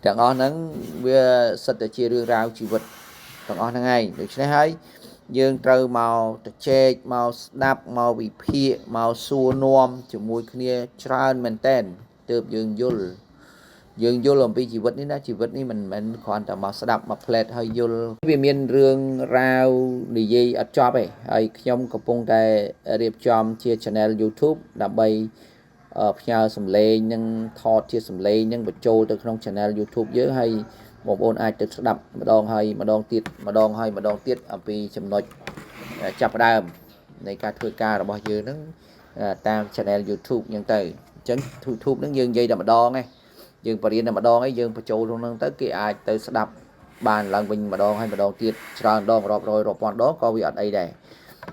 ទាំងអស់ហ្នឹងវាសិតតែជារឿងរ៉ាវជីវិតទាំងអស់ហ្នឹងឯងដូច្នេះហើយយើងត្រូវមកទៅជែកមកស្ដាប់មកវិភាគមកសួរនាំជាមួយគ្នាច្រើនមែនតែនទើបយើងយល់អំពីជីវិតនេះណាជីវិតនេះមិនមែនគ្រាន់តែមកស្ដាប់មកផ្លែតហើយយល់វាមានរឿងរ៉ាវនិយាយអត់ចប់ទេហើយខ្ញុំកំពុងតែរៀបចំជា channel YouTube ដើម្បីផ្ញើសំឡេងនិងថតជាសំឡេងនិងបញ្ចូលទៅក្នុង channel YouTube យើងហើយបងប្អូនអាចទៅស្ដាប់ម្ដងហើយម្ដងទៀតអំពីចំណុចចាប់ផ្ដើមនៃការធ្វើការរបស់យើងហ្នឹងតាម channel YouTube អញ្ចឹងទៅអញ្ចឹង YouTube ហ្នឹងយើងនិយាយតែម្ដងឯងយើងបរៀនតែម្ដងឯងយើងបញ្ចូលក្នុងហ្នឹងទៅគេអាចទៅស្ដាប់បានឡើងវិញម្ដងហើយម្ដងទៀតច្រើនដងរាប់រយរាប់ពាន់ដងក៏វាអត់អីដែរ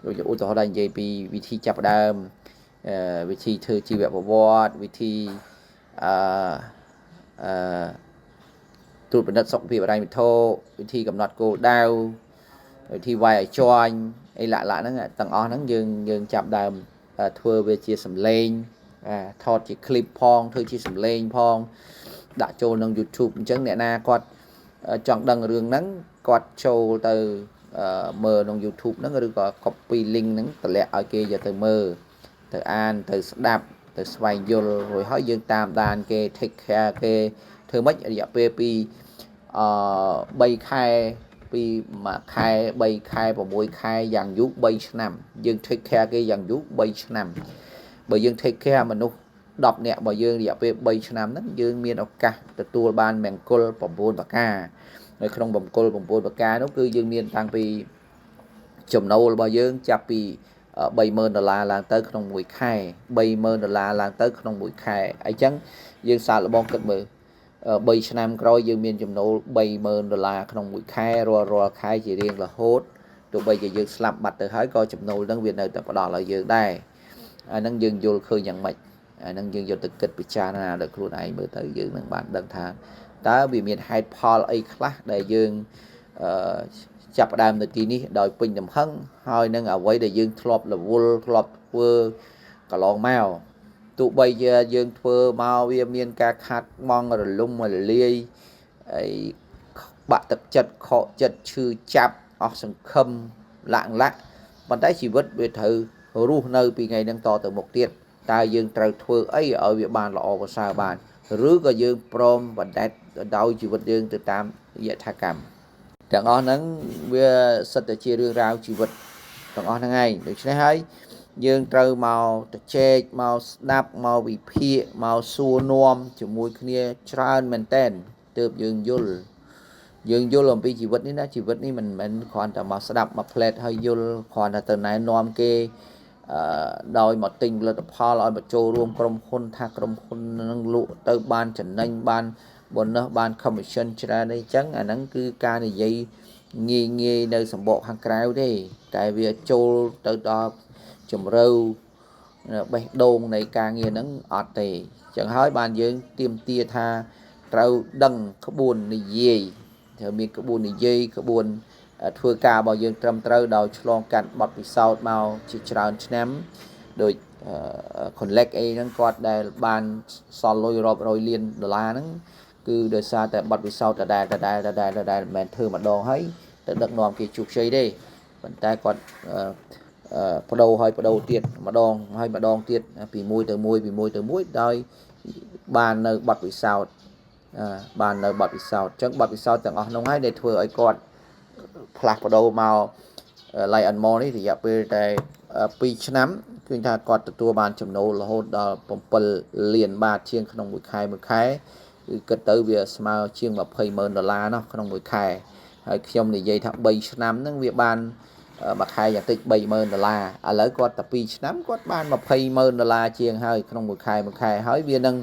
ដូចឧទាហរណ៍ដែរនិយាយពីវិធីចាប់ផ្ដើមវិធីធ្វើជីវប្រវត្តិវិធីត្រួតពិនិត្យសុខភាពហិរញ្ញវត្ថុវិធីកំណត់គោលដៅវិធីវាយឲ្យជាន់អីឡាក់ហ្នឹងទាំងអស់ហ្នឹងយើងចាប់ដើមធ្វើវាជាសំឡេងថតជា clip ផងធ្វើជាសំឡេងផងដាក់ចូលក្នុង YouTube អញ្ចឹងអ្នកណាគាត់ចង់ដឹងរឿងហ្នឹងគាត់ចូលទៅមើលក្នុង YouTube ហ្នឹងឬក៏ copy link ហ្នឹងតម្លាក់ឲ្យគេយកទៅមើលទៅអានទៅស្ដាប់ទៅស្វែងយល់រួចហើយយើងតាមដានគេ take care គេធ្វើម៉េចរយៈពេលពី3ខែពី1ខែ3ខែ6ខែយ៉ាងយូរ3ឆ្នាំយើង take care គេយ៉ាងយូរ3ឆ្នាំបើយើង take care មនុស្ស10នាក់បើយើងរយៈពេល3ឆ្នាំហ្នឹងយើងមានឱកាសទទួលបានមង្គល9ប្រការនៅក្នុងមង្គល9ប្រការនោះគឺយើងមានតាំងពីចំណូលរបស់យើងចាប់ពី$30,000ឡើងទៅក្នុងមួយខែ$30,000ឡើងទៅក្នុងមួយខែអញ្ចឹងយើងសាកល្បងគិតមើល3ឆ្នាំក្រោយយើងមានចំណូល$30,000ក្នុងមួយខែរាល់ខែជារៀងរហូតទោះបីជាយើងស្លាប់បាត់ទៅហើយក៏ចំណូលហ្នឹងវានៅតែផ្ដល់ឲ្យយើងដែរអាហ្នឹងយើងយល់ឃើញយ៉ាងម៉េចអាហ្នឹងយើងយកទៅគិតពិចារណាដល់ខ្លួនឯងមើលទៅយើងនឹងបានដឹងថាតើវាមានហេតុផលអីខ្លះដែលយើងចាប់ផ្ដើមនៅទីនេះដោយពេញទំហឹងហើយនឹងអ្វីដែលយើងធ្លាប់រវល់ធ្លាប់ធ្វើកន្លងមកទោះបីជាយើងធ្វើមកវាមានការខាត់ម៉ងរលំរលាយហើយបាក់ទឹកចិត្តខកចិត្តឈឺចាប់អស់សង្ឃឹមលាក់ប៉ុន្តែជីវិតវាត្រូវរស់នៅពីថ្ងៃហ្នឹងតទៅមុខទៀតតើយើងត្រូវធ្វើអីឲ្យវាបានល្អប្រសើរបានឬក៏យើងព្រមបណ្ដេតដោយជីវិតយើងទៅតាមយថាកម្មទាំងអស់ហ្នឹងវាសិតតែជារឿងរ៉ាវជីវិតទាំងអស់ហ្នឹងឯងដូច្នេះហើយយើងត្រូវមកទៅជែកមកស្ដាប់មកវិភាគមកសួរនាំជាមួយគ្នាច្រើនមែនតែនទើបយើងយល់អំពីជីវិតនេះណាជីវិតនេះមិនមែនគ្រាន់តែមកស្ដាប់មកផ្លែតហើយយល់គ្រាន់តែទៅណែនាំគេដោយមកទិញផលិតផលឲ្យមកចូលរួមក្រុមហ៊ុនថាក្រុមហ៊ុននឹងលក់ទៅបានចំណេញបាន bonus បាន commission ច្រើនអីចឹងអាហ្នឹងគឺការនិយាយងាយនៅសម្បកខាងក្រៅទេតែវាចូលទៅដល់ជំរឿបេះដូងនៃការងារហ្នឹងអត់ទេចឹងហើយបានយើងទៀមទាថាត្រូវដឹងក្បួននិយាយត្រូវមានក្បួននិយាយក្បួនធ្វើការរបស់យើងត្រឹមត្រូវដោយឆ្លងកាត់បទពិសោធន៍មកជាច្រើនឆ្នាំដោយ collect អីហ្នឹងគាត់ដែលបានសល់លុយរាប់រយលានដុល្លារហ្នឹងគឺដោយសារតែបទពិសោធន៍ដដែលមិនមែនធ្វើម្ដងហើយទៅដឹកនាំគេជោគជ័យទេប៉ុន្តែគាត់បដូរហើយបដូរទៀតម្ដងហើយម្ដងទៀតពីមួយទៅមួយដោយបាននៅបទពិសោធន៍អញ្ចឹងបទពិសោធន៍ទាំងអស់នោះហើយដែលធ្វើឲ្យគាត់ផ្លាស់ប្ដូរមក Lion Mall នេះរយៈពេលតែ2ឆ្នាំឃើញថាគាត់ទទួលបានចំណូលរហូតដល់7លានបាតជាងក្នុងមួយខែគឺគិតទៅវាស្មើជាង$20,000នោះក្នុងមួយខែហើយខ្ញុំនិយាយថា3ឆ្នាំហ្នឹងវាបានមួយខែយ៉ាងតិច$30,000ឥឡូវគាត់តែ2ឆ្នាំគាត់បាន$20,000ជាងហើយក្នុងមួយខែហើយវានឹង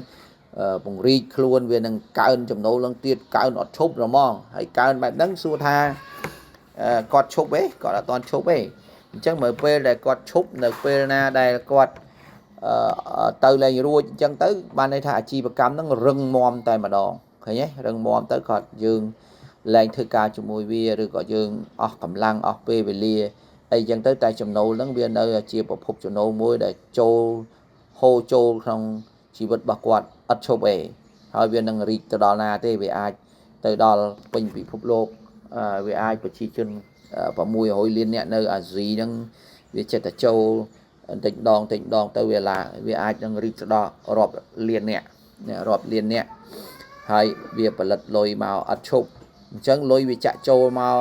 ពង្រីកខ្លួនវានឹងកើនចំណូលឡើងទៀតកើនអត់ឈប់ហ្មងហើយកើនបែបហ្នឹងសួរថាគាត់ឈប់ទេគាត់អត់ទាន់ឈប់ទេអញ្ចឹងមើលពេលដែលគាត់ឈប់នៅពេលណាដែលគាត់ទៅលែងរួចអញ្ចឹងទៅបានន័យថាអាជីវកម្មហ្នឹងរឹងមាំតែម្ដងឃើញទេរឹងមាំទៅគាត់យើងលែងធ្វើការជាមួយវាឬក៏យើងអស់កម្លាំងអស់ពេលវេលាអីអញ្ចឹងទៅតែចំណូលហ្នឹងវានៅជាប្រភពចំណូលមួយដែលហូរចូលក្នុងជីវិតរបស់គាត់អត់ឈប់ទេ ហើយវានឹងរីកទៅដល់ណាទេវាអាចទៅដល់ពេញពិភពលោកវាអាចប្រជាជន600លានអ្នកនៅអាស៊ីហ្នឹងវាចិត្តតែចូលតិចដងទៅវាអាចនឹងរីកទៅដល់រាប់លានអ្នករាប់លានអ្នកហើយវាផលិតលុយមកអត់ឈប់អញ្ចឹងលុយវាចាក់ចូលមក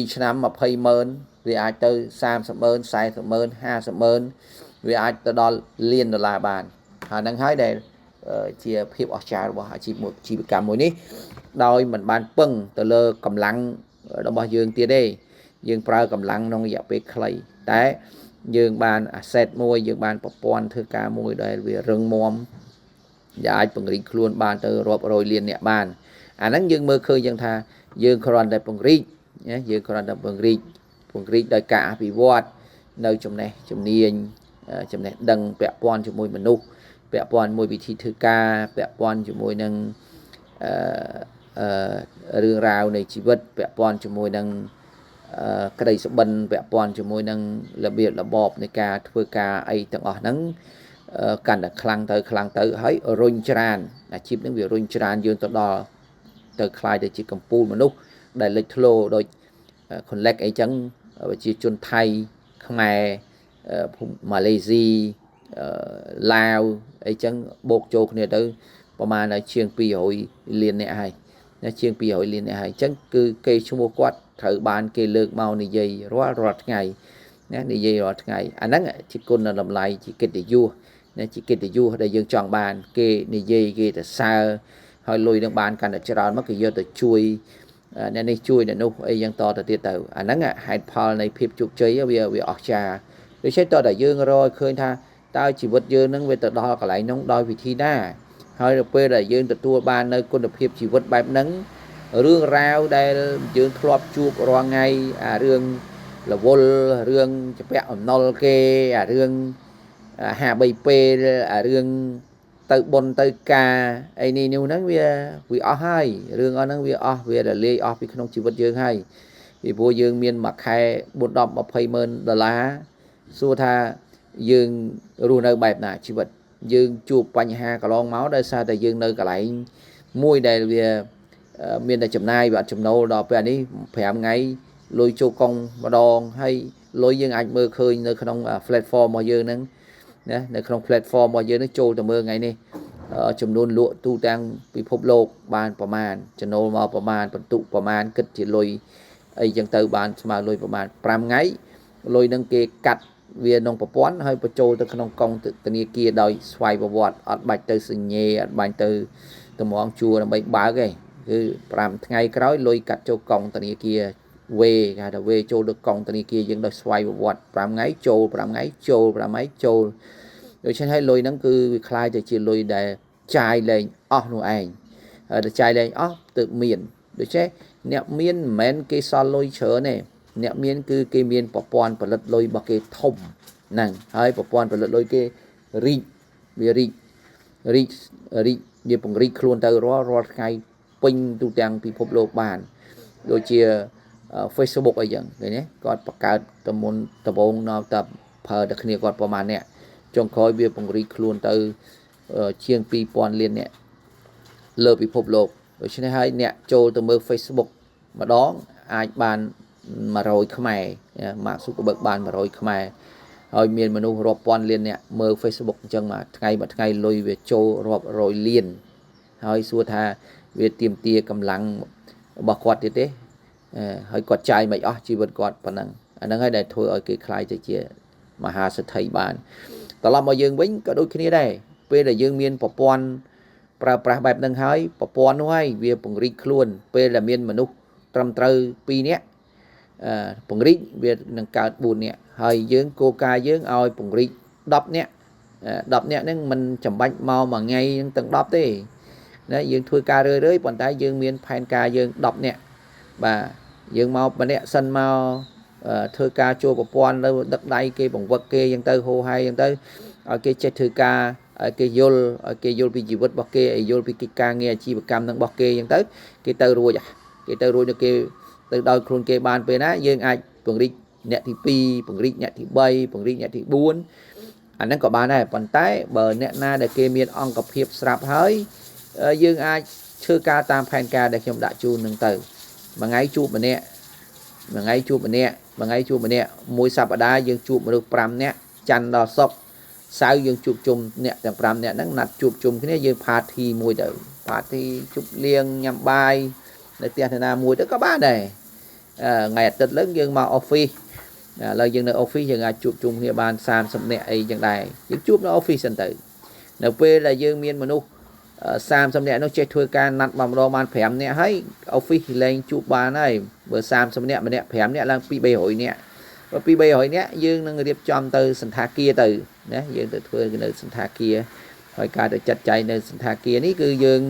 2ឆ្នាំ20ម៉ឺនវាអាចទៅ30ម៉ឺន40ម៉ឺន50ម៉ឺនវាអាចទៅដល់លានដុល្លារបានហើយហ្នឹងហើយដែលជាភាពអស្ចារ្យរបស់អាជីវកម្មមួយនេះដោយមិនបានពឹងទៅលើកម្លាំងរបស់យើងទៀតទេយើងប្រើកម្លាំងក្នុងរយៈពេលខ្លីតែយើងបាន asset មួយយើងបានប្រព័ន្ធធ្វើការមួយដែលវារឹងមាំដែលអាចពង្រីកខ្លួនបានទៅរាប់រយលានអ្នកបានអាហ្នឹងយើងមើលឃើញយ៉ាងថាយើងគ្រាន់តែពង្រីកយើងគ្រាន់តែពង្រីកដោយការអភិវឌ្ឍនៅចំណេះជំនាញចំណេះដឹងពាក់ព័ន្ធជាមួយមនុស្សពាក់ព័ន្ធមួយវិធីធ្វើការពាក់ព័ន្ធជាមួយនឹងរឿងរ៉ាវនៃជីវិតពាក់ព័ន្ធជាមួយនឹងក្តីសុបិនពាក់ព័ន្ធជាមួយនឹងរបៀបរបបនៃការធ្វើការអីទាំងអស់ហ្នឹងកាន់តែខ្លាំងទៅហើយរុញច្រានអាជីពហ្នឹងវារុញច្រានយើងទៅដល់ទៅคล้ายទៅជាកម្ពុជាមនុស្សដែលលេចធ្លោដោយ collect អីចឹងប្រជាជនថៃខ្មែរម៉ាឡេស៊ីឡាវអីចឹងបូកចូលគ្នាទៅប្រហែលដល់ជាង200លានអ្នកហើយជាង200លានអ្នកហើយអញ្ចឹងគឺគេឈ្មោះគាត់ត្រូវបានគេលើកមកនិយាយរាល់ថ្ងៃនិយាយរាល់ថ្ងៃអាហ្នឹងជាគុណតម្លៃជាកិត្តិយសជាកិត្តិយសដែលយើងចង់បានគេនិយាយគេទៅសើហើយលុយនឹងបានកាន់តែច្រើនមកគេយកទៅជួយអ្នកនេះជួយអ្នកនោះអីយ៉ាងតទៅទៀតទៅអាហ្នឹងហេតុផលនៃភាពជោគជ័យវាអស្ចារ្យដូច្នេះតើយើងរកឃើញថាតើជីវិតយើងនឹងវាទៅដល់កន្លែងនោះដោយវិធីណាហើយដល់ពេលដែលយើងទទួលបាននៅគុណភាពជីវិតបែបហ្នឹងរឿងរ៉ាវដែលយើងធ្លាប់ជួបរាល់ថ្ងៃអារឿងរវល់រឿងចពាក់អំណុលគេអារឿងហាបីពេលអារឿងទៅបុនទៅការអីនេះហ្នឹងវាអស់ហើយរឿងអស់ហ្នឹងវាអស់វារលាយអស់ពីក្នុងជីវិតយើងហើយពីព្រោះយើងមានមួយខែ4 10 20ម៉ឺនដុល្លារសួរថាយើងរស់នៅបែបណាជីវិតយើងជួបបញ្ហាកន្លងមកដោយសារតែយើងនៅកន្លែងមួយដែលវាមានតែចំណាយវាអត់ចំណូលដល់ពេលនេះ5ថ្ងៃលុយចូលកុងម្ដងហើយលុយយើងអាចមើលឃើញនៅក្នុង platform របស់យើងហ្នឹងណានៅក្នុង platform របស់យើងហ្នឹងចូលទៅមើលថ្ងៃនេះចំនួនលក់ទូទាំងពិភពលោកបានប្រមាណចំណូលមកប្រមាណបន្ទុកប្រមាណគិតជាលុយអីចឹងទៅបានស្មើលុយប្រមាណ5ថ្ងៃលុយហ្នឹងគេកាត់វាក្នុងប្រព័ន្ធហើយបញ្ចូលទៅក្នុងកុងធនាគារដោយស្វ័យប្រវត្តិអត់បាច់ទៅសញ្ញេអត់បាច់ទៅតម្រងជួរដើម្បីបើកទេគឺ5ថ្ងៃក្រោយលុយកាត់ចូលកុងធនាគារវេគេហៅថាវេចូលទៅកុងធនាគារយើងដោយស្វ័យប្រវត្តិ5ថ្ងៃចូល5ថ្ងៃចូល5ថ្ងៃចូលដូច្នេះហើយលុយហ្នឹងគឺវាคล้ายទៅជាលុយដែលចាយលែងអស់នោះឯងហើយទៅចាយលែងអស់ទើបមានដូច្នេះអ្នកមានមិនមែនគេសល់លុយច្រើនទេអ្នកមានគឺគេមានប្រព័ន្ធផលិតលុយរបស់គេធំហ្នឹងហើយប្រព័ន្ធផលិតលុយគេរីកវាពង្រីកខ្លួនទៅរាល់ថ្ងៃពេញទូទាំងពិភពលោកបានដូចជា Facebook អីចឹងឃើញទេគាត់បង្កើតតមុនដំបូងនៅតែប្រើតែគ្នាគាត់ប្រហែលអ្នកចុងក្រោយវាពង្រីកខ្លួនទៅជាង2000លានអ្នកលើពិភពលោកដូច្នេះហើយអ្នកចូលទៅមើល Facebook ម្ដងអាចបាន100ខ្មែរម៉ាក់ស៊ូកបឺកបាន100ខ្មែរហើយមានមនុស្សរាប់ពាន់លានអ្នកមើល Facebook អញ្ចឹងមួយថ្ងៃលុយវាចូលរាប់រយលានហើយសួរថាវាទាមទារកម្លាំងរបស់គាត់ទៀតទេហើយគាត់ចាយមិនអស់ជីវិតគាត់ប៉ុណ្ណឹងអាហ្នឹងហើយដែលធ្វើឲ្យគេខ្លាយទៅជាមហាសេដ្ឋីបានត្រឡប់មកយើងវិញក៏ដូចគ្នាដែរពេលដែលយើងមានប្រព័ន្ធប្រើប្រាស់បែបហ្នឹងហើយប្រព័ន្ធនោះហើយវាពង្រីកខ្លួនពេលដែលមានមនុស្សត្រឹមត្រូវ2នាក់ពង្រីកវានឹងកើត4នាក់ហើយយើងគោលការណ៍យើងឲ្យពង្រីក10នាក់10នាក់ហ្នឹងមិនចាំបាច់មកមួយថ្ងៃនឹងទាំង10ទេណាយើងធ្វើការរឿយប៉ុន្តែយើងមានផែនការយើង10នាក់បាទយើងមកម្នាក់សិនមកធ្វើការចូលប្រព័ន្ធនៅដឹកដៃគេបង្វឹកគេអញ្ចឹងទៅហូរហើយអញ្ចឹងទៅឲ្យគេចេះធ្វើការឲ្យគេយល់ពីជីវិតរបស់គេឲ្យយល់ពីកិច្ចការងារអាជីវកម្មនឹងរបស់គេអញ្ចឹងទៅគេទៅរួចទៅគេទៅដល់ខ្លួនគេបានពេលណាយើងអាចពង្រីកអ្នកទី2ពង្រីកអ្នកទី3ពង្រីកអ្នកទី4អាហ្នឹងក៏បានដែរប៉ុន្តែបើអ្នកណាដែលគេមានអង្គភាពស្រាប់ហើយ dương ai chưa ca tam phèn ca đểខ្ញុំដាក់ជូននឹងទៅមួយថ្ងៃជួបម្នាក់មួយថ្ងៃជួបម្នាក់មួយថ្ងៃជួបម្នាក់មួយសប្តាហ៍យើងជួបមនុស្ស5នាក់ច័ន្ទដល់សុក្រសៅរ៍យើងជួបជុំអ្នកទាំង5នាក់ហ្នឹងណាត់ជួបជុំគ្នាយើងផាធីមួយទៅផាធីជប់លៀងញ៉ាំបាយនៅផ្ទះណាមួយទៅក៏បានដែរថ្ងៃអាទិត្យឡើងយើងមក office ឥឡូវយើងនៅ office យើងអាចជួបជុំគ្នាបាន30នាក់អីចឹងដែរយើងជួបនៅ office សិនទៅនៅពេលដែលយើងមានមនុស្ស30នាក់នោះចេះធ្វើការណាត់មកម្ដងបាន5នាក់ហើយ office លែងជួបបានហើយបើ30នាក់ម្នាក់5នាក់ឡើង2 300នាក់បើ2 300នាក់យើងនឹងរៀបចំទៅសន្តាគារទៅណាយើងទៅធ្វើនៅសន្តាគារហើយការទៅចាត់ចែងនៅសន្តាគារនេះគឺយើង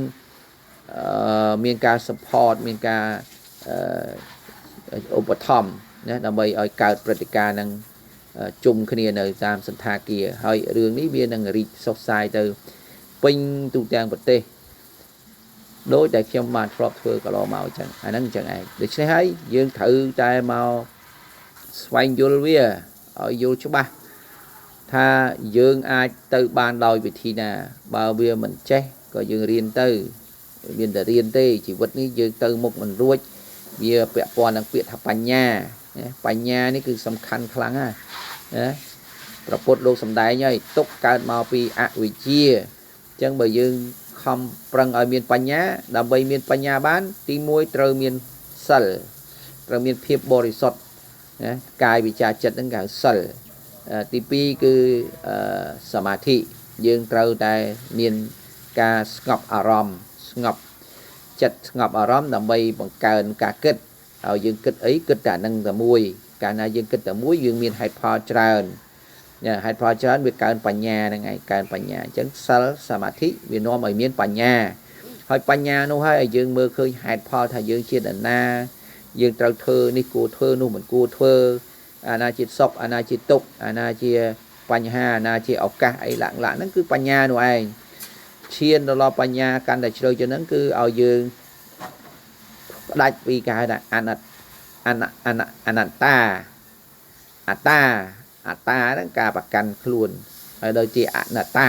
មានការ support មានការឧបត្ថម្ភណាដើម្បីឲ្យកើតព្រឹត្តិការណ៍នឹងជុំគ្នានៅតាមសន្តាគារហើយរឿងនេះវានឹងរីកសុសសាយទៅពេញទូទាំងប្រទេសដោយតែខ្ញុំបានធ្លាប់ធ្វើកន្លងមកអញ្ចឹងអាហ្នឹងអញ្ចឹងឯងដូច្នេះហើយយើងត្រូវតែមកស្វែងយល់វាឲ្យយល់ច្បាស់ថាយើងអាចទៅបានដោយវិធីណាបើវាមិនចេះក៏យើងរៀនទៅមានតែរៀនទេជីវិតនេះយើងទៅមុខមិនរួចវាពាក់ព័ន្ធនឹងពាក្យថាបញ្ញាបញ្ញានេះគឺសំខាន់ខ្លាំងណាព្រះពុទ្ធលោកសម្ដែងហើយទុកកើតមកពីអវិជ្ជាអញ្ចឹងបើយើងខំប្រឹងឲ្យមានបញ្ញាដើម្បីមានបញ្ញាបានទី1ត្រូវមានសិលត្រូវមានភាពបរិសុទ្ធណាកាយវិជ្ជាចិត្តហ្នឹងគេហៅសិលទី2គឺសមាធិយើងត្រូវតែមានការស្ងប់អារម្មណ៍ស្ងប់ចិត្តស្ងប់អារម្មណ៍ដើម្បីបង្កើនការគិតឲ្យយើងគិតអីគិតតែនឹងតែមួយកាលណាយើងគិតតែមួយយើងមានហេតុផលច្រើនហេតុផលច្រើនវាកើនបញ្ញាហ្នឹងឯងកើនបញ្ញាអញ្ចឹងសិលសមាធិវានាំឲ្យមានបញ្ញាហើយបញ្ញានោះហើយឲ្យយើងមើលឃើញហេតុផលថាយើងជានរណាយើងត្រូវធ្វើនេះគួរធ្វើនោះមិនគួរធ្វើអាណាជាសុខអាណាជាទុក្ខអាណាជាបញ្ហាអាណាជាឱកាសអីឡាក់ហ្នឹងគឺបញ្ញានោះឯងឈានដល់បញ្ញាកាន់តែជ្រៅជាងហ្នឹងគឺឲ្យយើងផ្ដាច់ពីគេហៅថាអនត្តាអត្តាហ្នឹងការប្រកាន់ខ្លួនហើយដូចជាអនត្តា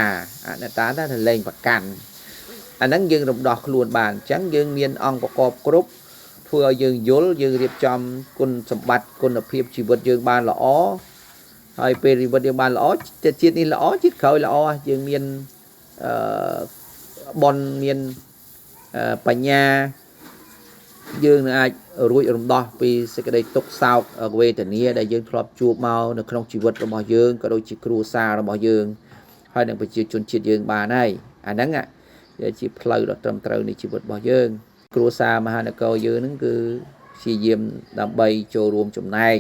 ថាលែងប្រកាន់អាហ្នឹងយើងរំដោះខ្លួនបានអញ្ចឹងយើងមានអង្គប្រកបគ្រប់ធ្វើឲ្យយើងយល់យើងរៀបចំគុណសម្បត្តិគុណភាពជីវិតយើងបានល្អហើយពេលជីវិតយើងបានល្អជាតិនេះល្អជាតិក្រោយល្អយើងមានបុណ្យមានបញ្ញាយើងនឹងអាចរួចរំដោះពីសេចក្តីទុក្ខសោកវេទនាដែលយើងធ្លាប់ជួបមកនៅក្នុងជីវិតរបស់យើងក៏ដូចជាគ្រួសាររបស់យើងហើយនឹងប្រជាជនជាតិយើងបានហើយអាហ្នឹងជាផ្លូវដ៏ត្រឹមត្រូវនៃជីវិតរបស់យើងគ្រួសារមហានគរយើងហ្នឹងគឺព្យាយាមដើម្បីចូលរួមចំណែក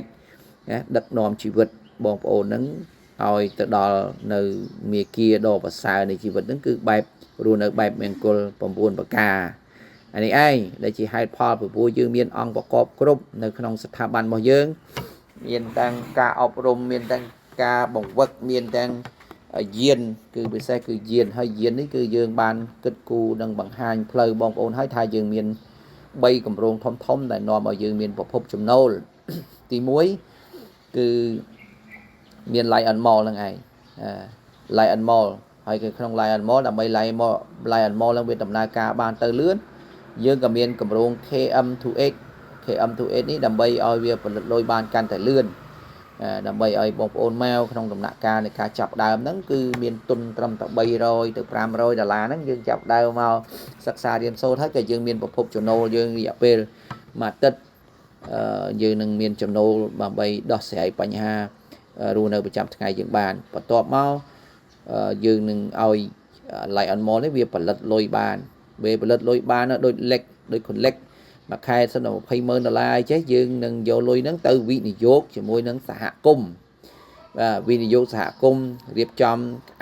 ណាដឹកនាំជីវិតបងប្អូនហ្នឹងឲ្យទៅដល់នៅមាគ៌ាដ៏ប្រសើរនៃជីវិតហ្នឹងគឺបែបរស់នៅបែបមង្គល9ប្រការអានេះឯងដែលជាហេតុផលពីព្រោះយើងមានអង្គប្រកបគ្រប់នៅក្នុងស្ថាប័នរបស់យើងមានទាំងការអប់រំមានទាំងការបង្វឹកមានទាំងយានគឺពិសេសគឺយានហើយយាននេះគឺយើងបានគិតគូរនិងបង្ហាញផ្លូវបងប្អូនហើយថាយើងមាន3គម្រោងធំដែលនាំឲ្យយើងមានប្រភពចំណូលទី1គឺមាន Lion Mall ហ្នឹងឯងLion Mall ហើយគឺក្នុង Lion Mall ដើម្បី Lion Mall ហ្នឹងវាដំណើរការបានទៅលឿនយើងក៏មានគម្រោង KM2X នេះដើម្បីឲ្យវាផលិតលុយបានកាន់តែលឿនដើម្បីឲ្យបងប្អូនមកក្នុងដំណាក់កាលនៃការចាប់ដើមហ្នឹងគឺមានទុនត្រឹមតែ$300ទៅ$500ហ្នឹងយើងចាប់ដើមមកសិក្សារៀនសូត្រហើយក៏យើងមានប្រភពចំណូលយើងរយៈពេលមួយអាទិត្យយើងនឹងមានចំណូលដើម្បីដោះស្រាយបញ្ហារស់នៅប្រចាំថ្ងៃយើងបានបន្ទាប់មកយើងនឹងឲ្យ Lion Mall នេះវាផលិតលុយបានវាផលិតលុយបានដូចលេខដូច collect មួយខែសិន$200,000អីចេះយើងនឹងយកលុយហ្នឹងទៅវិនិយោគជាមួយនឹងសហគមន៍វិនិយោគសហគមន៍រៀបចំ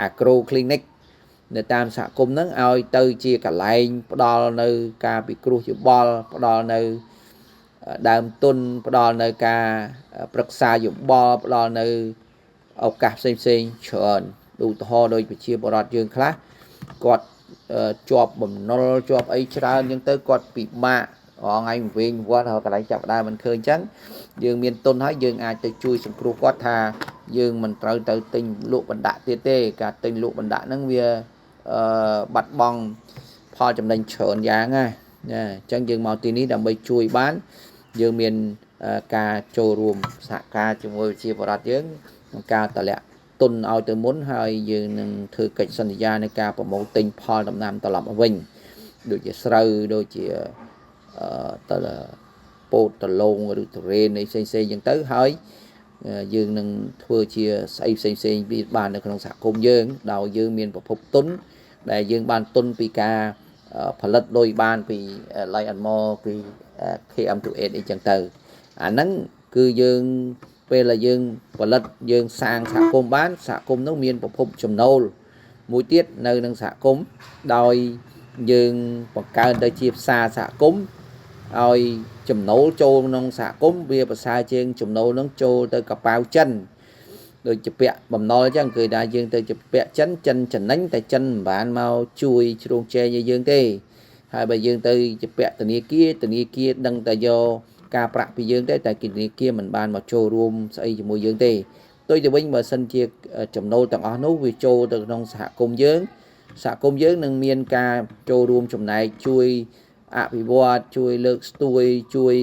agro clinic នៅតាមសហគមន៍ហ្នឹងឲ្យទៅជាកន្លែងផ្ដល់នៅការពិគ្រោះយោបល់ផ្ដល់នៅដើមទុនផ្ដល់នៅការប្រឹក្សាយោបល់ផ្ដល់នៅឱកាសផ្សេងច្រើនឧទាហរណ៍ដូចប្រជាពលរដ្ឋយើងខ្លះគាត់ជាប់បំណុលជាប់អីច្រើនអញ្ចឹងទៅគាត់ពិបាករងថ្ងៃវិញវត្តហើយកន្លែងចាប់ដើមមិនឃើញអញ្ចឹងយើងមានទុនហើយយើងអាចទៅជួយសង្គ្រោះគាត់ថាយើងមិនត្រូវទៅទិញលក់បណ្ដាក់ទៀតទេការទិញលក់បណ្ដាក់ហ្នឹងវាបាត់បង់ ផលចំណេញច្រើនយ៉ាងណាអញ្ចឹងយើងមកទីនេះដើម្បីជួយបានយើងមានការចូលរួមសហការជាមួយវិជាបរដ្ឋយើងក្នុងការតម្លាក់ទុនឲ្យទៅមុនហើយយើងនឹងធ្វើកិច្ចសន្យានៃការប្រមូលទិញផលដំណាំត្រឡប់មកវិញដូចជាស្រូវដូចជាពោតដលងឬទុរេនផ្សេងៗចឹងទៅហើយយើងនឹងធ្វើជាស្អីផ្សេងពីបាននៅក្នុងសហគមន៍យើងដោយយើងមានប្រភពទុនដែលយើងបានទុនពីការផលិតលុយបានពី Lion Mall ពី KM28 អីចឹងទៅអាហ្នឹងគឺយើងពេលដែលយើងផលិតយើងសាងសហគមន៍បានសហគមន៍នោះមានប្រភពចំណូលមួយទៀតនៅក្នុងសហគមន៍ដោយយើងបង្កើនទៅជាផ្សារសហគមន៍ឲ្យចំណូលចូលក្នុងសហគមន៍វាប្រសើរជាងចំណូលនឹងចូលទៅកប៉ាវចិនដូចជាពាក់បំណុលអញ្ចឹងគឺថាយើងទៅជាពាក់ចិនចំណេញតែចិនមិនបានមកជួយជ្រោងចែងឲ្យយើងទេហើយបើយើងទៅជាពាក់ធនាគារដឹងតែយកការប្រាក់ពីយើងទេតែធនាគារមិនបានមកចូលរួមស្អីជាមួយយើងទេដូចទៅវិញបើសិនជាចំណូលទាំងអស់នោះវាចូលទៅក្នុងសហគមន៍យើងនឹងមានការចូលរួមចំណែកជួយអភិវឌ្ឍជួយលើកស្ទួយជួយ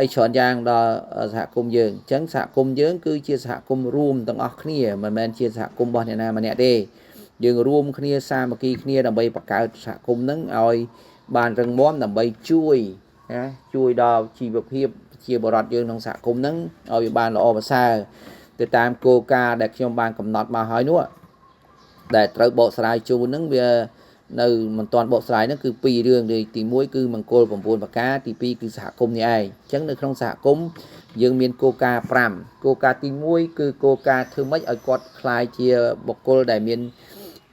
អីច្រើនយ៉ាងដល់សហគមន៍យើងអញ្ចឹងសហគមន៍យើងគឺជាសហគមន៍រួមទាំងអស់គ្នាមិនមែនជាសហគមន៍របស់អ្នកណាម្នាក់ទេយើងរួមគ្នាសាមគ្គីគ្នាដើម្បីបង្កើតសហគមន៍ហ្នឹងឲ្យបានរឹងមាំដើម្បីជួយដល់ជីវភាពជាបរិបទយើងក្នុងសហគមន៍ហ្នឹងឲ្យវាបានល្អប្រសើរទៅតាមគោលការណ៍ដែលខ្ញុំបានកំណត់មកហើយនោះដែលត្រូវបកស្រាយជូនហ្នឹងវានៅមិនទាន់បកស្រាយហ្នឹងគឺ2រឿងទី1គឺមង្គល9ប្រការទី2គឺសហគមន៍នេះឯងអញ្ចឹងនៅក្នុងសហគមន៍យើងមានគោលការណ៍5គោលការណ៍ទី1គឺគោលការណ៍ធ្វើម៉េចឲ្យគាត់ខ្លាយជាបុគ្គលដែលមាន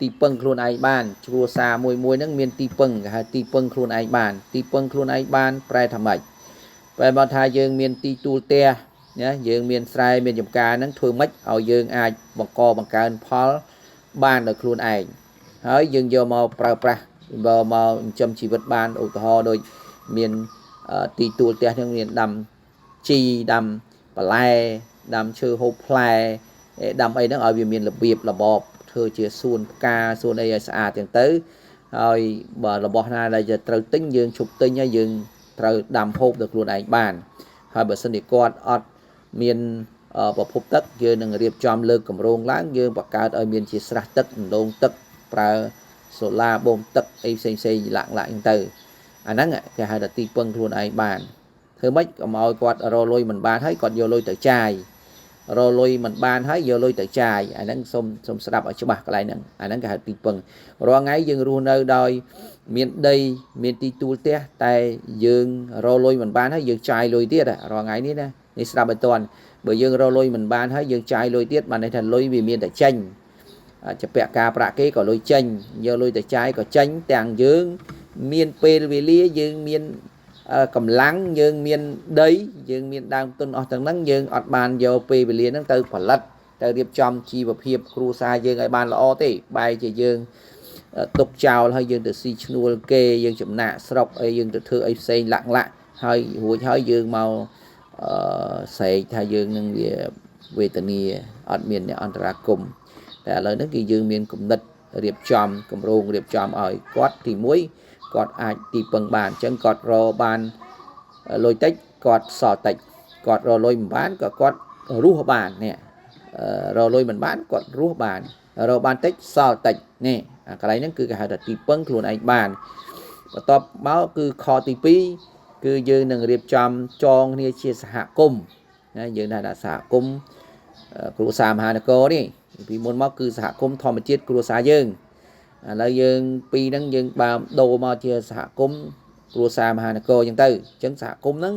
ទីពឹងខ្លួនឯងបានគ្រួសារមួយហ្នឹងមានទីពឹងគេហៅទីពឹងខ្លួនឯងបានទីពឹងខ្លួនឯងបានប្រែថាម៉េចប្រែមកថាយើងមានទីទួលផ្ទះណាយើងមានស្រែមានចម្ការហ្នឹងធ្វើម៉េចឲ្យយើងអាចបង្កើនផលបានដោយខ្លួនឯងហើយយើងយកមកប្រើប្រាស់មកចិញ្ចឹមជីវិតបានឧទាហរណ៍ដូចមានទីទួលផ្ទះហ្នឹងមានដាំជីដាំបន្លែដាំឈើហូបផ្លែដាំអីហ្នឹងឲ្យវាមានរបៀបរបបធ្វើជាសួនផ្កាសួនអីឲ្យស្អាតចឹងទៅហើយបើរបស់ណាដែលត្រូវទិញយើងឈប់ទិញហើយយើងត្រូវដាំហូបដល់ខ្លួនឯងបានហើយបើសិនជាគាត់អត់មានប្រភពទឹកយើងនឹងរៀបចំលើកគម្រោងឡើងយើងបង្កើតឲ្យមានជាស្រះទឹកដណ្ដូងទឹកប្រើសូឡាបូមទឹកអីផ្សេងឡាក់អញ្ចឹងទៅអាហ្នឹងគេហៅថាទីពឹងខ្លួនឯងបានធ្វើម៉េចកុំឲ្យគាត់រលុយមិនបានហើយគាត់យកលុយទៅចាយរលុយមិនបានហើយយកលុយទៅចាយអាហ្នឹងសូមស្ដាប់ឲ្យច្បាស់កន្លែងហ្នឹងអាហ្នឹងគេហៅទីពឹងរាល់ថ្ងៃយើងរស់នៅដោយមានដីមានទីទួលផ្ទះតែយើងរលុយមិនបានហើយយើងចាយលុយទៀតរាល់ថ្ងៃនេះណានេះស្ដាប់ឲ្យតន់បើយើងរលុយមិនបានហើយយើងចាយលុយទៀតបានន័យថាលុយវាមានតែចេញជាពាក់ការប្រាក់គេក៏លុយចេញយកលុយទៅចាយក៏ចេញទាំងយើងមានពេលវេលាយើងមានកម្លាំងយើងមានដីយើងមានដើមទុនអស់ទាំងហ្នឹងយើងអត់បានយកពេលវេលាហ្នឹងទៅផលិតទៅរៀបចំជីវភាពគ្រួសារយើងឲ្យបានល្អទេបែរជាយើងទុកចោលហើយយើងទៅស៊ីឈ្នួលគេយើងចំណាក់ស្រុកអីយើងទៅធ្វើអីផ្សេងលាក់ហើយរួចហើយយើងមកស្រែកថាយើងនឹងវាវេទនាអត់មានអ្នកអន្តរាគមន៍តែឥឡូវហ្នឹងគឺយើងមានគំនិតរៀបចំគម្រោងរៀបចំឲ្យគាត់ទី1គាត់អាចទីពឹងបានអញ្ចឹងគាត់រកបានលុយតិចគាត់សល់តិចគាត់រកលុយមិនបានក៏គាត់រស់បាននេះរកលុយមិនបានគាត់រស់បានរកបានតិចសល់តិចនេះកន្លែងហ្នឹងគឺគេហៅថាទីពឹងខ្លួនឯងបានបន្ទាប់មកគឺខទី2គឺយើងនឹងរៀបចំចងគ្នាជាសហគមន៍ណាយើងថាសហគមន៍គ្រួសារមហានគរនេះពីមុនមកគឺសហគមន៍ធម្មជាតិគ្រួសារយើងឥឡូវយើងពីរហ្នឹងយើងបើដូរមកជាសហគមន៍គ្រួសារមហានគរអញ្ចឹងទៅអញ្ចឹងសហគមន៍ហ្នឹង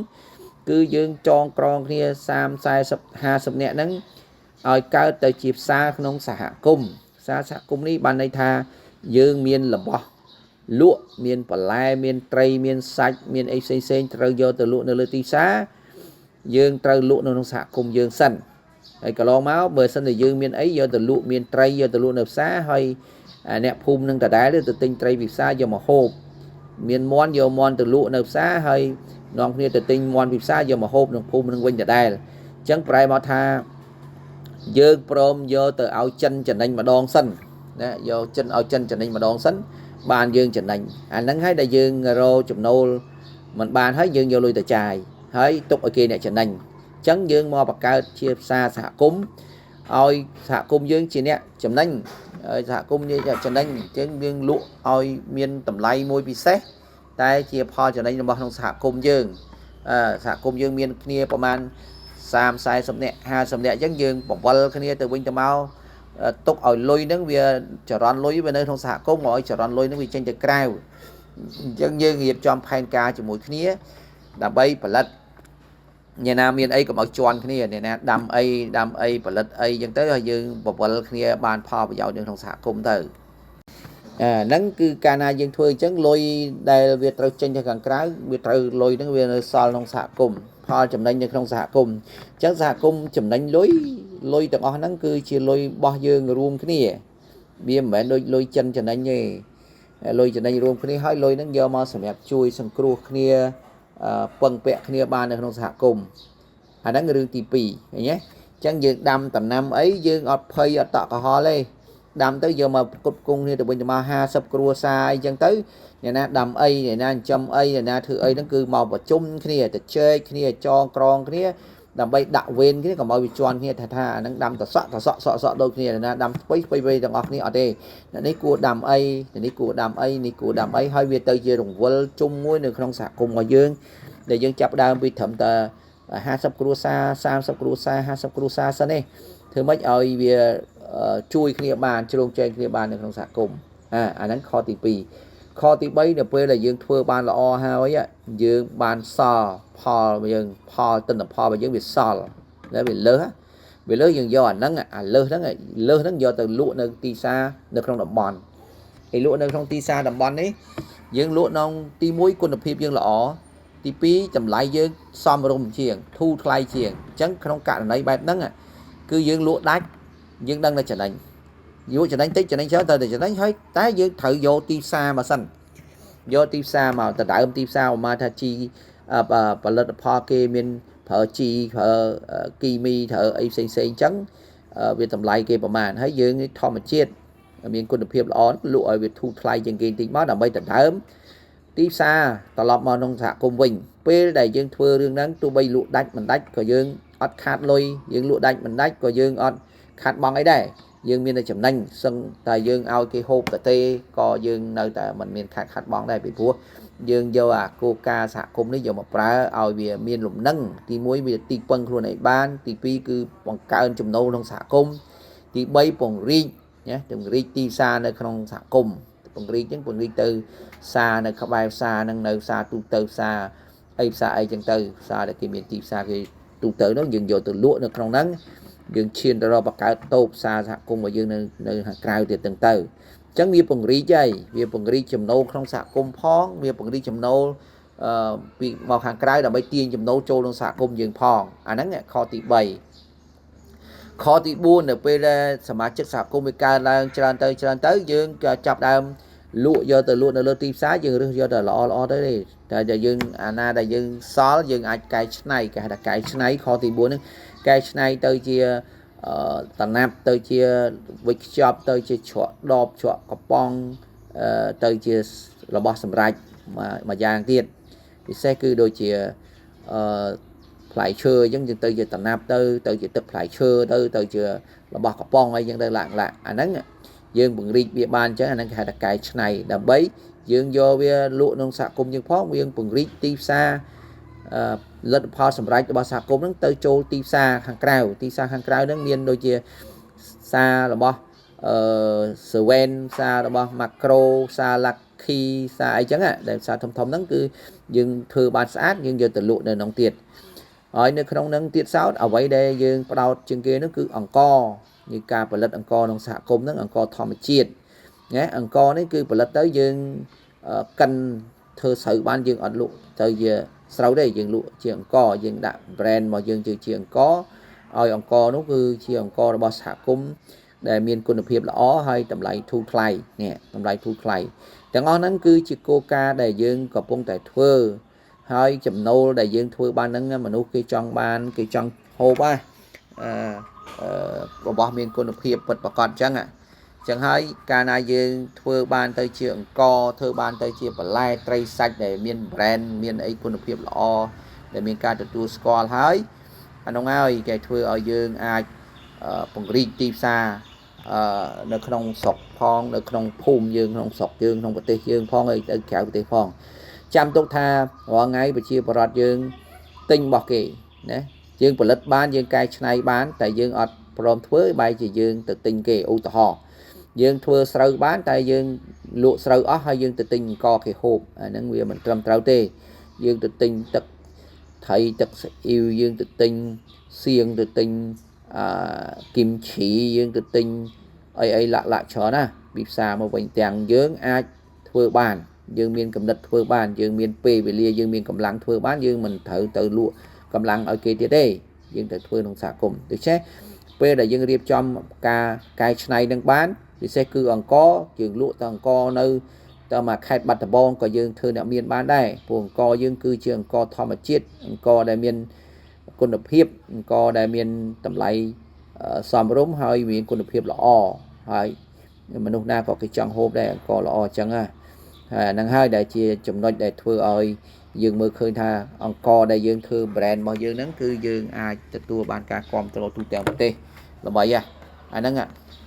គឺយើងចងក្រងគ្នា30 40 50នាក់ហ្នឹងឲ្យកើតទៅជាផ្សារក្នុងសហគមន៍សហគមន៍នេះបានន័យថាយើងមានរបស់លក់មានបន្លែមានត្រីមានសាច់មានអីផ្សេងត្រូវយកទៅលក់នៅលើទីផ្សារយើងត្រូវលក់នៅក្នុងសហគមន៍យើងសិនហើយកន្លងមកបើសិនតែយើងមានអីយកទៅលក់មានត្រីយកទៅលក់នៅផ្សារហើយអ្នកភូមិនឹងដដែលទៅទិញត្រីពីផ្សារយកមកហូបមានមាន់យកមាន់ទៅលក់នៅផ្សារហើយនាំគ្នាទៅទិញមាន់ពីផ្សារយកមកហូបក្នុងភូមិនឹងវិញដដែលអញ្ចឹងប្រែមកថាយើងព្រមយកទៅឲ្យចិនចំណេញម្ដងសិនណាយកចិនឲ្យចិនចំណេញម្ដងសិន ban dương chỉnh nành anh nắng hay đại dương rô chụp nô mình ban hết dương vô lui từ chài hết tục ở kia này chỉnh nành chấn dương mò bạc cao chia xa xạ cúng ôi xạ cung dương chỉ nè chấm nành xạ cung như chấm nành chấn dương lụa ôi miên tầm lay môi bị xét tay chia pho chấm nành bao trong xạ cung dương xạ cung dương miên kiaประมาณ3 40 nè 50 nè chấn dương bọc vân kia từ bên tầm mau tục ở lôi nó về trở ron lôi bên nơi trong xạ cung ngồi trở ron lôi nó bị tranh từ cao chấn dương nghiệp trong phan ca chỉ mũi kia là bay và lật nhà nam miền ấy có một tròn kia này nè đầm ấy và lật ấy dân tới rồi dương bọc vân kia bàn pho và giàu đường trong xạ cung từ nắng cứ cana dân thuê chấn lôi đây việc trâu tranh cho càng cái việc trâu lôi nó về sau trong xạ cung pho chấm đánh trong xạ cung chắc xạ cung chấm đánh lôi từng ó nắng cứ chia lôi bao dương ruộng cái này biếm mẹ lôi chân chấm đánh như lôi chấm đánh ruộng cái này hai lôi nó do mà sầm chui sầm cua cái này quần bẹ cái này ban trong xạ cung nắng cái đường tì pì nhé chẳng dương đâm tầm năm ấy dương ọt phơi ọt tọ cả ho lên đâm tới giờ mà cột cung thì từ bên mà ha sập cua sai chẳng tới nhà na đầm ấy nhà na châm ấy nhà na thử ấy nó cứ màu và chung cái này để chơi cái này cho con cái này đầm bay đạo viên cái này còn màu bị tròn kia thà nó đâm sọ đôi kia là đâm bay đằng ngọc này ở đây này cua đầm ấy này cua đầm ấy hơi về tới giờ đồng quân chung muối được không sạc cùng mà dương để dương chập đam bị thẩm tờ ha sập cua sa sam sập cua sa ha sập cua sa sao này thứ mấy ơi về chui kia bàn chơi trên kia bàn được không sạc cùng anh kho tì pì kho tí bấy là quê là dương thưa ban là o ha ấy dương ban so pho dương pho tên là pho và dương việt so là bị lớn dương do nắng lơ nắng do từ lụa nơi tì xa được trong đầm bòn thì lụa nơi trong tì xa đầm bòn ấy dương lụa nông tì muối quân đập hiệp dương là ó tì pí chầm lại dương xóm rồng chiềng thu thay chiềng chẳng không cạn này bài nắng cứ dương lụa đách dương đang là trở thành vô cho đánh tích cho đánh sớm tới để cho đánh hết tái với thợ vô ti xa mà xanh vô ti xa mà ta đại ông ti xa mà ta chi và lên pho kê miền thợ chi thợ kimi thợ ACC trắng về tầm lại kêประมาณ thấy dương thò mà chết miền quân được hiệp là lụa về thu thay chân kinh tính máu là bay tận thơm ti xa tao lọp mà nông xã cùng mình p đại dương thưa đương nắng tu bay lụa đánh mình đánh có dương ót khát lôi dương lụa đánh mình đánh có dương ót khát bong ấy đây dương miền này chấm nành sân tại dương ao cái hộp tại tê co dương nơi tại mình miền khát bong đây bị vua dương do coca xạ cung đấy giờ một pra ao về miền lục nâng thì muối về tì quăng luôn này ban tì pi cứ bằng cao chấm nâu trong xạ cung tì bay bằng ri nhé từng ri tì xa nơi trong xạ cung bằng ri chứ bằng ri từ xa nơi khắp bài xa nâng nơi xa tu từ xa ấy xa ấy chẳng từ xa để cái miền tì xa cái tu từ nó dừng vô từ lúa nó trong nắng dương chiên ra bạc cá tôm xa xạ cung mà dương nơi hàng cào thì từng từ chẳng việc bằng ri chơi việc bằng ri chấm nâu trong xạ cung phong việc bằng ri chấm nâu bị màu hàng cào là bay tiên chấm nâu trâu trong xạ cung dương phong nắng kho tị bầy kho tị buôn ở bên sắm chất xạ cung bị ca là tràn tới dương chập đam lụa do từ lụa nơi tim xá dương do từ lo tới đi tại dương na đại dương xó dương ai cái này cái là cái này kho tị buôn cái này tới chia tận nạp tới chia vịt chop tới chia chọ đọp chọ cọp bong tới chia là bò sầm rạch mà giang tiền thì xe cứ đôi chia phải chơi giống như tới chia tận nạp tới chia tập phải chơi tới chia là bò cọp bong ấy giống đây lạng nắng dương bằng ri địa bàn chứ anh hay là cái này đầm bấy dương do về lụa nông sản cùng dương phó dương bằng ri ti xa lật pha sầm rạch bao sạc cốm nó tới châu ti xa hàng cào nó miền đôi chia xa là bao Sven xa là bao macro xa lạc khi xa ấy chẳng để xa thông nó cứ dừng thừa bàn sát nhưng giờ từ lụa này nông tiệt ở nơi không nâng tiệt sáu ở vậy đây dừng bắt đầu trên kia nó cứ ẩn co như ca và lật ẩn co nông sạc cốm nó ẩn co thòm chiết nhé ẩn co đấy cứ và lật tới dừng cân thơ sự ban dừng ẩn lụa tới giờ sau đây dừng lụa chuyện co dừng đạn brand mà dừng chuyện có ơi ông co nó cứ chuyện co là bao xả cung để miền quân hiệp là ó hay tầm lại thu thay nè tầm lại thu thay chẳng ó nắng cứ chỉ coca để dừng có bông tại thưa hay chấm nô để dừng thưa ban nắng mà nô cái trong ban cái trong hồ ba bỏ miền quân hiệp bật bà con chăng chẳng hay cả na dương thưa ban tới chuyện thưa ban tới chuyện bẩn lai tray sạch để miền brand miền ấy quân phiệp lọ để miền ca từ score hái anh ông ơi cái thưa ở dương ai bằng ri tim xaនៅក្នុងស្រុកផងនៅក្នុងភូមិយើងក្នុងស្រុកយើងក្នុងប្រទេសយើងផងហើយទៅក្រៅប្រទេសផងចាំទុកថារាល់ថ្ងៃប្រជាពលរដ្ឋយើងទិញរបស់គេណាយើងផលិតបានយើងកែច្នៃបានតែយើងអត់ព្រមធ្វើបែរជាយើងទៅទិញគេឧទាហរណ៍យើងធ្វើស្រូវបានតែយើងលក់ស្រូវអស់ហើយយើងទៅទិញអង្ករគេហូបអាហ្នឹងវាមិនត្រឹមត្រូវទេយើងទៅទិញទឹកថៃទឹកស៊ីអ៊ីវយើងទៅទិញសៀងទៅទិញគីមឈីយើងទៅទិញអីលាក់ច្រើនណាពីផ្សារមកវិញទាំងយើងអាចធ្វើបានយើងមានកំណត់ធ្វើបានយើងមានពេលវេលាយើងមានកម្លាំងធ្វើបានយើងមិនត្រូវទៅលក់កម្លាំងឲ្យគេទៀតទេយើងត្រូវធ្វើក្នុងសហគមន៍ដូច្នេះពេលដែលយើងរៀបចំការកែច្នៃនឹងបានពិសេសគឺអង្គយើងលក់តែអង្គនៅតើមកខេត្តបាត់ដំបងក៏យើងធ្វើអ្នកមានបានដែរព្រោះអង្គយើងគឺជាអង្គធម្មជាតិអង្គដែលមានគុណភាពអង្គដែលមានតម្លៃសមរម្យហើយមានគុណភាពល្អហើយមនុស្សណាក៏គេចង់ហូបដែរអង្គល្អអញ្ចឹងហើយហ្នឹងហើយដែលជាចំណុចដែលធ្វើឲ្យយើងមើលឃើញថាអង្គដែលយើងធ្វើ brand របស់យើងហ្នឹងគឺយើងអាចទទួលបានការគាំទ្រទូទាំងប្រទេសល្បីអាហ្នឹង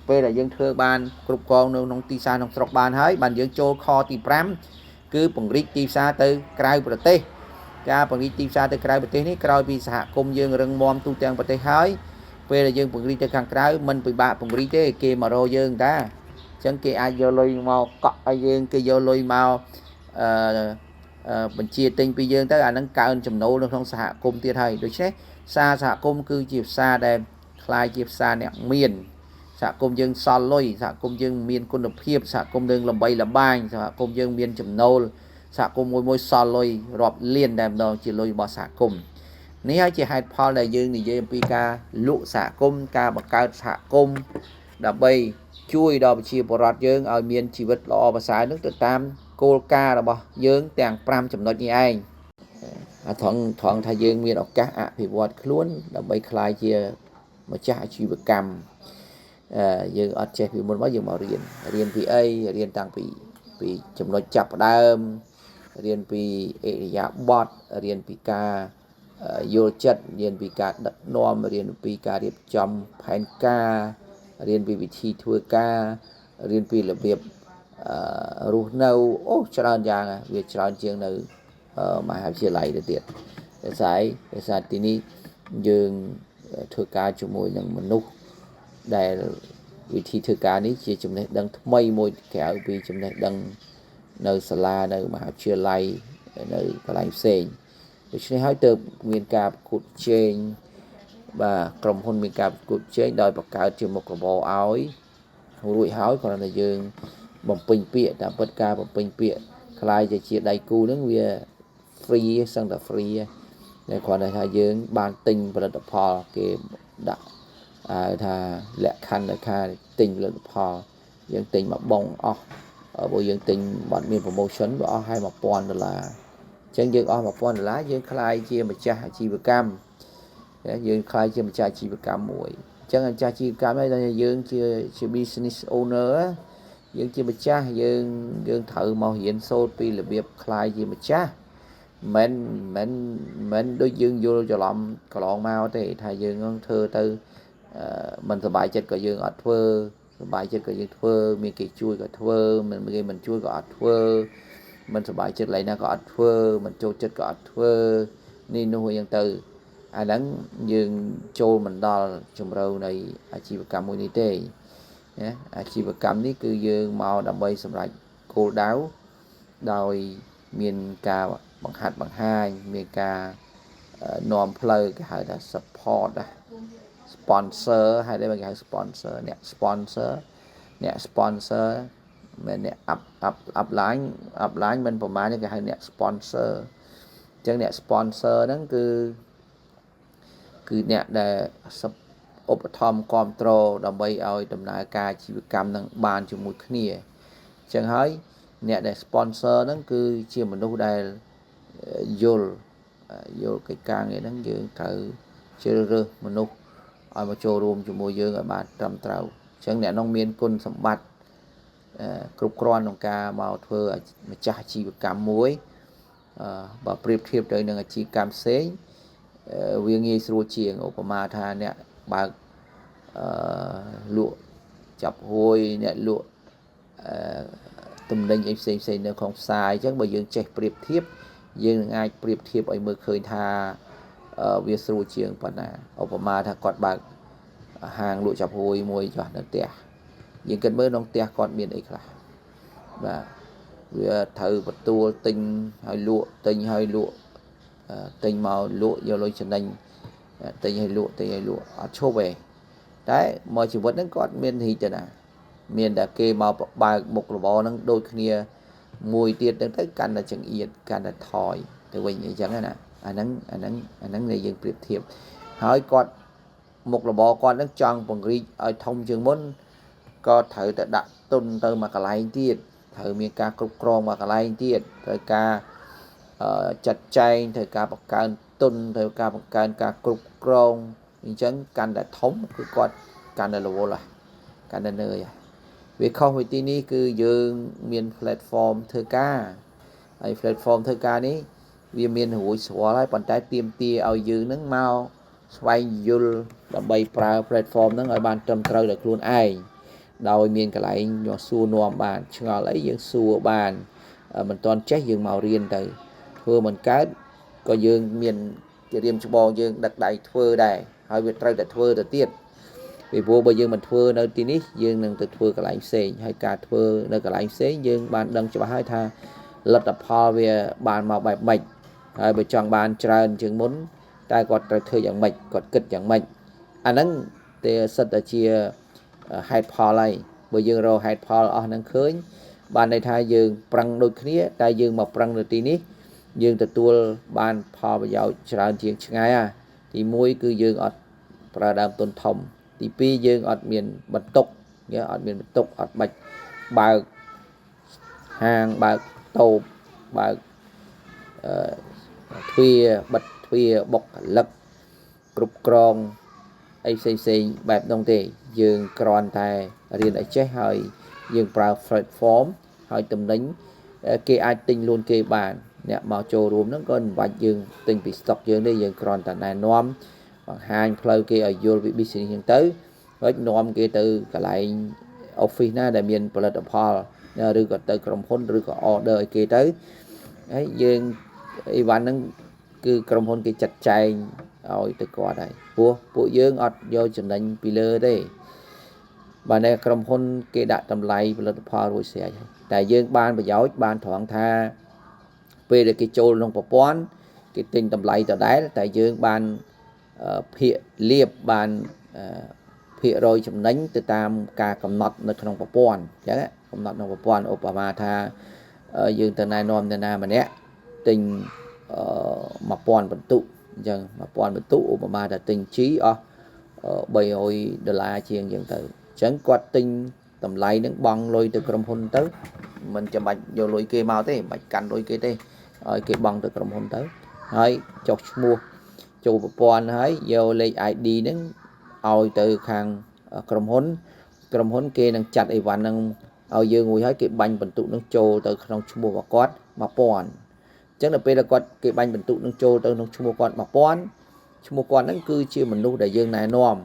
ពេលដែលយើងធ្វើបានគ្រប់គ្រងនៅក្នុងទីផ្សារក្នុងស្រុកបានហើយបានយើងចូលខទី5គឺពង្រីកទីផ្សារទៅក្រៅប្រទេសការពង្រីកទីផ្សារទៅក្រៅប្រទេសនេះក្រោយពីសហគមន៍យើងរឹងមាំទូទាំងប្រទេសហើយពេលដែលយើងពង្រីកទៅខាងក្រៅមិនពិបាកពង្រីកទេគេមករកយើងតាអញ្ចឹងគេអាចយកលុយមកកក់ឲ្យយើងគេយកលុយមកបញ្ជាទិញពីយើងទៅអាហ្នឹងកើនចំណូលនៅក្នុងសហគមន៍ទៀតហើយដូច្នេះផ្សារសហគមន៍គឺជាផ្សារដែលคล้ายជាផ្សារអ្នកមានសហគមន៍យើងសល់លុយសហគមន៍យើងមានគុណភាពសហគមន៍យើងល្បីល្បាញសហគមន៍យើងមានចំណូលសហគមន៍មួយសល់លុយរាប់លានតែម្ដងជាលុយរបស់សហគមន៍នេះហើយជាហេតុផលដែលយើងនិយាយអំពីការលក់សហគមន៍ការបង្កើតសហគមន៍ដើម្បីជួយដល់ប្រជាពលរដ្ឋយើងឲ្យមានជីវិតល្អប្រសើរនឹងទៅតាមគោលការណ៍របស់យើងទាំង5ចំណុចនេះឯងថងថាយើងមានឱកាសអភិវឌ្ឍខ្លួនដើម្បីក្លាយជាម្ចាស់អាជីវកម្មយើងអត់ចេះពីមុនមកយើងមករៀនពីអីរៀនតាំងពីចំណុចចាប់ផ្ដើមរៀនពីអិរិយាបថរៀនពីការយល់ចិត្តរៀនពីការដឹកនាំរៀនពីការរៀបចំផែនការរៀនពីវិធីធ្វើការរៀនពីរបៀបរស់នៅអូច្រើនយ៉ាងវាច្រើនជាងនៅមហាវិទ្យាល័យទៅទៀតដោយសារទីនេះយើងធ្វើការជាមួយនឹងមនុស្សដែលវិធីធ្វើការនេះជាចំណេះដឹងថ្មីមួយក្រៅពីចំណេះដឹងនៅសាលានៅមហាវិទ្យាល័យនៅកន្លែងផ្សេងដូច្នេះហើយទើបមានការប្រកួតប្រជែងបាទក្រុមហ៊ុនមានការប្រកួតប្រជែងដោយបង្កើតជាមុខរបរឲ្យរួចហើយគ្រាន់តែយើងបំពេញពាក្យតាមពិតការបំពេញពាក្យខ្លាយទៅជាដៃគូហ្នឹងវា free សឹងតែ free តែគ្រាន់តែថាយើងបានទិញផលិតផលគេដាក់ថាលក្ខខណ្ឌនៅខាទិញផលិតផលយើងទិញមកបងអស់ព្រោះយើងទិញបាត់មាន promotion វាអស់ឲ្យ$1000អញ្ចឹងយើងអស់$1000យើងខ្លាយជាម្ចាស់អាជីវកម្មយើងខ្លាយជាម្ចាស់អាជីវកម្មមួយអញ្ចឹងម្ចាស់អាជីវកម្មហើយតែយើងជា business owner យើងជាម្ចាស់យើងត្រូវមករៀនសូត្រពីរបៀបខ្លាយជាម្ចាស់មិនដូចយើងយល់ច្រឡំកន្លងមកទេថាយើងនឹងធ្វើទៅមិនសប្បាយចិត្តក៏យើងអត់ធ្វើសប្បាយចិត្តក៏យើងធ្វើមានគេជួយក៏ធ្វើមិនជួយក៏អត់ធ្វើមិនសប្បាយចិត្តឡើយណាក៏អត់ធ្វើមិនចូលចិត្តក៏អត់ធ្វើនេះនោះយ៉ាងទៅអាហ្នឹងយើងចូលមិនដល់ជំរឿនៃអាជីវកម្មមួយនេះទេណាអាជីវកម្មនេះគឺយើងមកដើម្បីសម្រេចគោលដៅដោយមានការបង្ហាត់បង្ហាញមានការនាំផ្លូវគេហៅថា support sponsor ហើយដែលគេហៅ sponsor អ្នក sponsor មិនអ្នក upline មិនប្រហែលគេហៅអ្នក sponsor អញ្ចឹងអ្នក sponsor ហ្នឹងគឺអ្នកដែលឧបត្ថម្ភគ្រប់គ្រងដើម្បីឲ្យដំណើរការអាជីវកម្មនឹងបានជាមួយគ្នាអញ្ចឹងហើយអ្នកដែល sponsor ហ្នឹងគឺជាមនុស្សដែលយល់កិច្ចការងារហ្នឹងយើងត្រូវជ្រើសរើសមនុស្សឲ្យមកចូលរួមជាមួយយើងឲ្យបានត្រឹមត្រូវ ចឹងអ្នកនងមានគុណសម្បត្តិគ្រប់គ្រាន់ក្នុងការមកធ្វើម្ចាស់អាជីវកម្មមួយបើប្រៀបធៀបទៅនឹងអាជីវកម្មផ្សេងវាងាយស្រួលជាងឧបមាថាអ្នកបើកលក់ចាប់ហួយអ្នកលក់ទំនិញអីផ្សេងនៅក្នុងផ្សារអញ្ចឹងបើយើងចេះប្រៀបធៀបយើងនឹងអាចប្រៀបធៀបឲ្យមើលឃើញថាវាស្រួលជាងប៉ុណ្ណាឧបមាថាគាត់បើកហាងលក់ចាប់ហួយមួយចុះនៅផ្ទះយើងគិតមើលក្នុងផ្ទះគាត់មានអីខ្លះបាទវាត្រូវបន្ទួលទិញឲ្យលក់ទិញឲ្យលក់ទិញមកលក់យកលុយចំណេញទិញឲ្យលក់អត់ឈប់ទេតែមកជីវិតហ្នឹងគាត់មានរីកទៅណាមានតែគេមកបើកមុខរបរហ្នឹងដូចគ្នាមួយទៀតហ្នឹងទៅកាន់តែចង្អៀតកាន់តែថយទៅវិញអញ្ចឹងណាអាហ្នឹងដែលយើងប្រៀបធៀបហើយគាត់មុខរបរគាត់ហ្នឹងចង់ពង្រីកឲ្យធំជាងមុនក៏ត្រូវតែដាក់ទុនទៅមួយកន្លែងទៀតត្រូវមានការគ្រប់គ្រងមួយកន្លែងទៀតត្រូវការចាត់ចែងត្រូវការបង្កើនទុនត្រូវការបង្កើនការគ្រប់គ្រងអញ្ចឹងកាន់តែធំគឺគាត់កាន់តែរវល់កាន់តែនឿយវាខុសពីទីនេះគឺយើងមាន platform ធ្វើការហើយ platform ធ្វើការនេះវាមានរួចស្រួលហើយប៉ុន្តែទាមទារឲ្យយើងនឹងមកស្វែងយល់ដើម្បីប្រើ platform ហ្នឹងឲ្យបានត្រឹមត្រូវដល់ខ្លួនឯងដោយមានកន្លែងយកសួរនាំបានឆ្ងល់អីយើងសួរបានមិនទាន់ចេះយើងមករៀនទៅធ្វើមិនកើតក៏យើងមានជារៀមច្បងយើងដឹកដៃធ្វើដែរហើយវាត្រូវតែធ្វើទៅទៀតពីព្រោះបើយើងមិនធ្វើនៅទីនេះយើងនឹងទៅធ្វើកន្លែងផ្សេងហើយការធ្វើនៅកន្លែងផ្សេងយើងបានដឹងច្បាស់ហើយថាលទ្ធផលវាបានមកបែបម៉េចហើយបើចង់បានច្រើនជាងមុនតែគាត់ត្រូវធ្វើយ៉ាងម៉េចគាត់គិតយ៉ាងម៉េចអាហ្នឹងតែសិតតែជាហេតុផលហើយបើយើងរកហេតុផលអស់ហ្នឹងឃើញបានន័យថាយើងប្រឹងដូចគ្នាតែយើងមកប្រឹងនៅទីនេះយើងទទួលបានផលប្រយោជន៍ច្រើនជាងឆ្ងាយទី1គឺយើងអត់ប្រើដើមទុនធំទី2យើងអត់មានបន្ទុកអត់បាច់បើកហាងបើកតូបបើកទ្វារបិទទ្វារបុកកលឹកគ្រប់គ្រងអីផ្សេងបែបនោះទេយើងគ្រាន់តែរៀនឲ្យចេះហើយយើងប្រើ platform ហើយតំណែងគេអាចទិញលួនគេបានអ្នកមកចូលរួមហ្នឹងក៏មិនបាច់យើងទិញពី stock យើងទេយើងគ្រាន់តែណែនាំបង្ហាញផ្លូវគេឲ្យយល់ពី business ហ្នឹងទៅហើយនាំគេទៅកន្លែង office ណាដែលមានផលិតផលឬក៏ទៅក្រុមហ៊ុនឬក៏ order ឲ្យគេទៅហើយយើងអីវ៉ាន់ហ្នឹងគឺក្រុមហ៊ុនគេចាត់ចែងឲ្យទៅគាត់ហើយព្រោះពួកយើងអត់យកចំណេញពីលើទេបើនៅក្រុមហ៊ុនគេដាក់តម្លៃផលិតផលរួចស្រេចហើយតែយើងបានប្រយោជន៍បានត្រង់ថាពេលដែលគេចូលក្នុងប្រព័ន្ធគេទិញតម្លៃដដែលតែយើងបានភាគលាភបានភាគរយចំណេញទៅតាមការកំណត់នៅក្នុងប្រព័ន្ធអញ្ចឹងកំណត់ក្នុងប្រព័ន្ធឧបមាថាយើងទៅណែនាំទៅណាម្នាក់ទិញ1000បន្ទុកអញ្ចឹង1000បន្ទុកឧបមាថាទិញជីអស់$300ជាងអញ្ចឹងទៅអញ្ចឹងគាត់ទិញតម្លៃនឹងបង់លុយទៅក្រុមហ៊ុនទៅមិនចាំបាច់យកលុយគេមកទេមិនបាច់កាន់លុយគេទេឲ្យគេបង់ទៅក្រុមហ៊ុនទៅហើយចុះឈ្មោះចូលប្រព័ន្ធហើយយកលេខ ID ហ្នឹងឲ្យទៅខាងក្រុមហ៊ុនគេនឹងចាត់អីវ៉ាន់ហ្នឹងឲ្យយើងរួចហើយគេបាញ់បន្ទុកហ្នឹងចូលទៅក្នុងឈ្មោះរបស់គាត់1000អញ្ចឹងដល់ពេលគាត់គេបាញ់បន្ទុកហ្នឹងចូលទៅក្នុងឈ្មោះគាត់1000ឈ្មោះគាត់ហ្នឹងគឺជាមនុស្សដែលយើងណែនាំ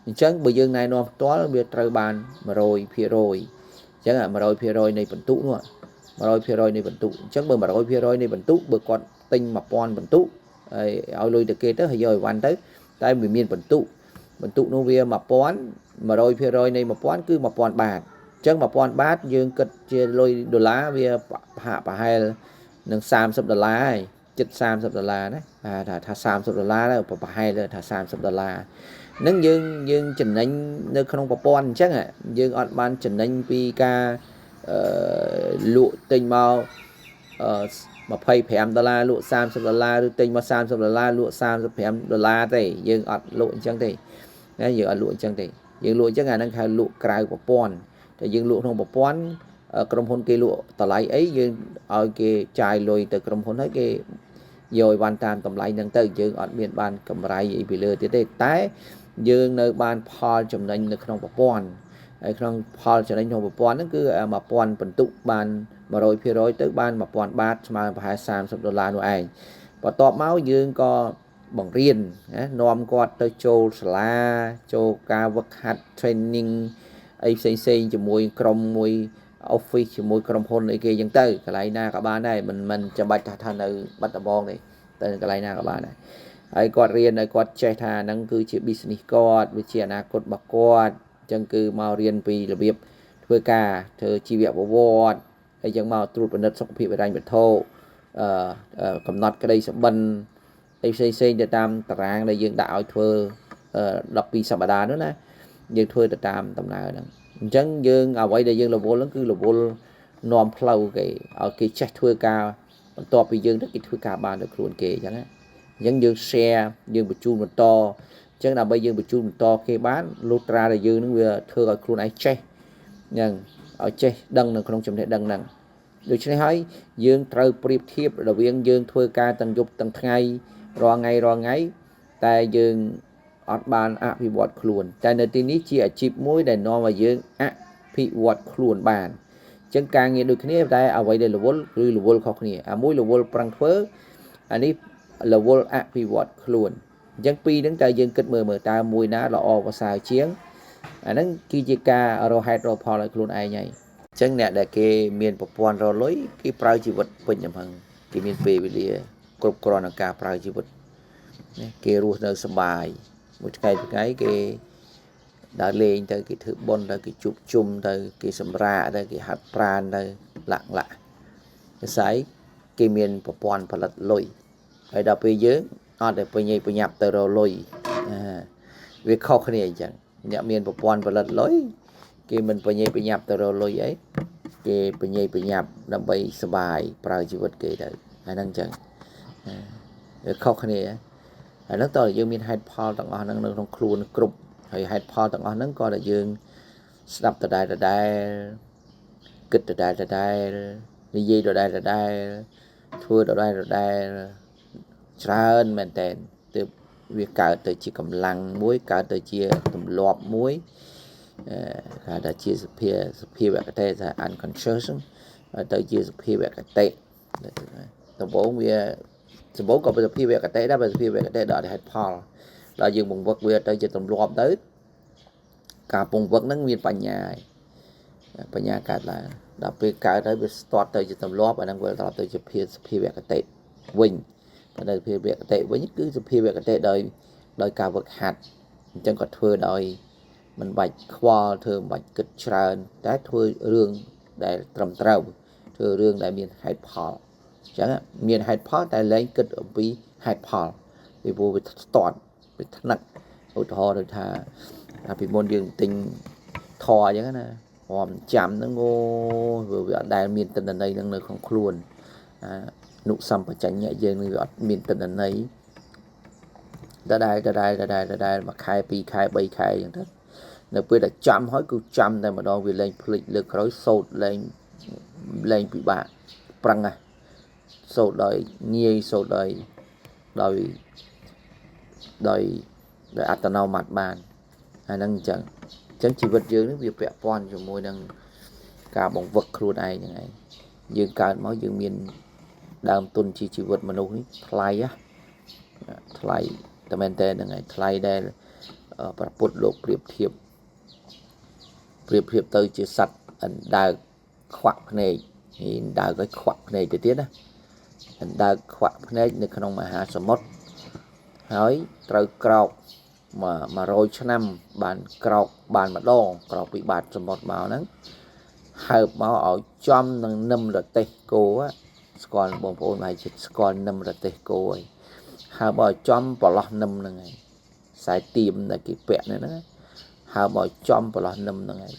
អញ្ចឹងបើយើងណែនាំផ្ទាល់វាត្រូវបាន100%អញ្ចឹង100%នៃបន្ទុកនោះ100%នៃបន្ទុកអញ្ចឹងបើ100%នៃបន្ទុកបើគាត់ទិញ1000បន្ទុកហើយឲ្យលុយទៅគេទៅហើយយកអីវ៉ាន់ទៅតែវាមានបន្ទុកនោះវា1000 100%នៃ1000គឺ1000បាតអញ្ចឹង1000បាតយើងគិតជាលុយដុល្លារវាហាក់ប្រហែលនឹង$30ហើយជិត$30ណាថា$30ទៅប្រហែលថា$30ហ្នឹងយើងចំណេញនៅក្នុងប្រព័ន្ធអញ្ចឹងយើងអត់បានចំណេញពីការលក់ទិញមក$25លក់$30ឬទិញមក$30លក់$35ទេយើងអត់លក់អញ្ចឹងទេណាយើងអត់លក់អញ្ចឹងទេយើងលក់អញ្ចឹងអាហ្នឹងហៅលក់ក្រៅប្រព័ន្ធតែយើងលក់ក្នុងប្រព័ន្ធក្រុមហ៊ុនគេលក់តម្លៃអីយើងឲ្យគេចាយលុយទៅក្រុមហ៊ុនហើយគេយកឲ្យបានតាមតម្លៃហ្នឹងទៅយើងអត់មានបានកម្រៃអីពីលើទៀតទេតែយើងនៅបានផលចំណេញនៅក្នុងប្រព័ន្ធ ហើយក្នុងផលចំណេញក្នុងប្រព័ន្ធហ្នឹងគឺ1000បន្ទុកបាន100%ទៅបាន1000បាតស្មើប្រហែល$30នោះឯងបន្ទាប់មកយើងក៏បង្រៀនណានាំគាត់ទៅចូលសាលាចូលការវឹកហាត់ training អីផ្សេងជាមួយក្រុមមួយ office ជាមួយក្រុមហ៊ុនអីគេចឹងទៅកន្លែងណាក៏បានដែរមិនចាំបាច់ថានៅបាត់ដំបងទេទៅកន្លែងណាក៏បានដែរហើយគាត់រៀនឲ្យគាត់ចេះថាហ្នឹងគឺជា business គាត់វាជាអនាគតរបស់គាត់អញ្ចឹងគឺមករៀនពីរបៀបធ្វើការធ្វើជីវប្រវត្តិហើយចឹងមកត្រួតពិនិត្យសុខភាពហិរញ្ញវត្ថុកំណត់ក្តីសុបិនអីផ្សេងទៅតាមតារាងដែលយើងដាក់ឲ្យធ្វើ12សប្តាហ៍នោះណាយើងធ្វើទៅតាមដំណើរហ្នឹងអញ្ចឹងយើងអ្វីដែលយើងរវល់ហ្នឹងគឺរវល់នាំផ្លូវគេឲ្យគេចេះធ្វើការបន្ទាប់ពីយើងទៅគេធ្វើការបានដោយខ្លួនគេអញ្ចឹងណាអញ្ចឹងយើង share យើងបញ្ជូនបន្តអញ្ចឹងដើម្បីយើងបញ្ជូនបន្តគេបានលុះត្រាដែលយើងនឹងវាធ្វើឲ្យខ្លួនឯងចេះអញ្ចឹងឲ្យចេះដឹងនៅក្នុងចំណេះដឹងហ្នឹងដូច្នេះហើយយើងត្រូវប្រៀបធៀបរវាងយើងធ្វើការទាំងយប់ទាំងថ្ងៃរាល់ថ្ងៃតែយើងអត់បានអភិវឌ្ឍខ្លួនតែនៅទីនេះជាអាជីពមួយដែលនាំឲ្យយើងអភិវឌ្ឍខ្លួនបានអញ្ចឹងការងារដូចគ្នាតែអ្វីដែលរវល់គឺរវល់ខុសគ្នាអាមួយរវល់ប្រឹងធ្វើអានេះរវល់អភិវឌ្ឍខ្លួនអញ្ចឹងពីរហ្នឹងតើយើងគិតមើលតើមួយណាល្អប្រសើរជាងអាហ្នឹងគឺជាការរកហេតុរកផលឲ្យខ្លួនឯងហើយអញ្ចឹងអ្នកដែលគេមានប្រព័ន្ធរលុយគេប្រើជីវិតពេញចំហឹងគេមានពេលវេលាគ្រប់គ្រាន់ក្នុងការប្រើជីវិតគេរស់នៅសុបាយមួយថ្ងៃគេដើរលេងទៅគេធ្វើបុណ្យទៅគេជួបជុំទៅគេសម្រាកទៅគេហាត់ប្រាណទៅលាក់ភាសាគេមានប្រព័ន្ធផលិតលុយហើយដល់ពេលយើងអត់តែបញ្ញាប់ទៅរលុយវាខុសគ្នាអញ្ចឹងអ្នកមានប្រព័ន្ធផលិតលុយគេមិនបញ្ញាប់ទៅរលុយអីគេបញ្ញាប់ដើម្បីសុបាយប្រើជីវិតគេទៅហើយហ្នឹងអញ្ចឹងវាខុសគ្នាហើយហ្នឹងតើយើងមានហេតុផលទាំងអស់ហ្នឹងនៅក្នុងខ្លួនគ្រប់ហើយហេតុផលទាំងអស់ហ្នឹងក៏ដែលយើងស្ដាប់ដដែលគិតដដែលនិយាយដដែលធ្វើដដែលច្រើនមែនតើទើបវាកើតទៅជាកម្លាំងមួយកើតទៅជាទម្លាប់មួយគេថាជាសភាវគតិថា unconscious ទៅជាសភាវគតិដំបូងក៏เป็นសភាវគតិដែរបើសភាវគតិដល់ហេតុផលដល់យើងបង្វឹកវាទៅជាទម្លាប់ទៅការពង្វឹកហ្នឹងមានបញ្ញាកើតឡើងដល់ពេលកើតហើយវាស្ទាត់ទៅជាទម្លាប់អាហ្នឹងវាដល់ទៅជាសភាវគតិវិញតែសភាវគតិវិញគឺសភាវគតិដោយការវឹកហាត់អញ្ចឹងក៏ធ្វើដោយមិនបាច់ខ្វល់ធ្វើមិនបាច់គិតច្រើនតែធ្វើរឿងដែលត្រឹមត្រូវធ្វើរឿងដែលមានហេតុផលអញ្ចឹងមានហេតុផលតែលែងគិតអំពីហេតុផលពីព្រោះវាស្ទាត់វាថ្នឹកឧទាហរណ៍ដូចថាពីមុនយើងទិញធរអញ្ចឹងណាព្រមចាំហ្នឹងវាអត់ដែលមានតន្ន័យហ្នឹងនៅក្នុងខ្លួននុសម្បជញ្ញៈយើងនឹងវាអត់មានតន្ន័យដដែលមួយខែពីរខែ3ខែអញ្ចឹងទៅនៅពេលដែលចាំហើយគឺចាំតែម្ដងវាលែងភ្លេចលើកក្រោយសូត្រលែងពិបាកប្រឹងសូត្រដោយងាយសូត្រដោយអត្តនោម័តបានហើយហ្នឹងអញ្ចឹងជីវិតយើងនេះវាពាក់ព័ន្ធជាមួយនឹងការបង្វឹកខ្លួនឯងហ្នឹងឯងយើងកើតមកយើងមានដើមទុនជាជីវិតមនុស្សនេះថ្លៃតែមែនតើហ្នឹងឯងថ្លៃដែលព្រះពុទ្ធលោកប្រៀបធៀបទៅជាសត្វអណ្ដើកខ្វាក់ភ្នែកអណ្ដើកឲ្យខ្វាក់ភ្នែកទៅទៀតណាអណ្ដើកខ្វាក់ភ្នែកនៅក្នុងមហាសមុទ្រហើយត្រូវក្រោក100ឆ្នាំបានក្រោកបានម្ដងក្រោកពីបាតសមុទ្រមកហ្នឹងហើបមកឲ្យចំនឹងនឹមរទេះគោស្គាល់បងប្អូនហើយចិត្តស្គាល់នឹមរទេះគោហើយហើបឲ្យចំប្រឡោះនឹមហ្នឹងហើយខ្សែទៀមដែលគេពាក់ហ្នឹងហើបឲ្យចំប្រឡោះនឹមហ្នឹងហើយ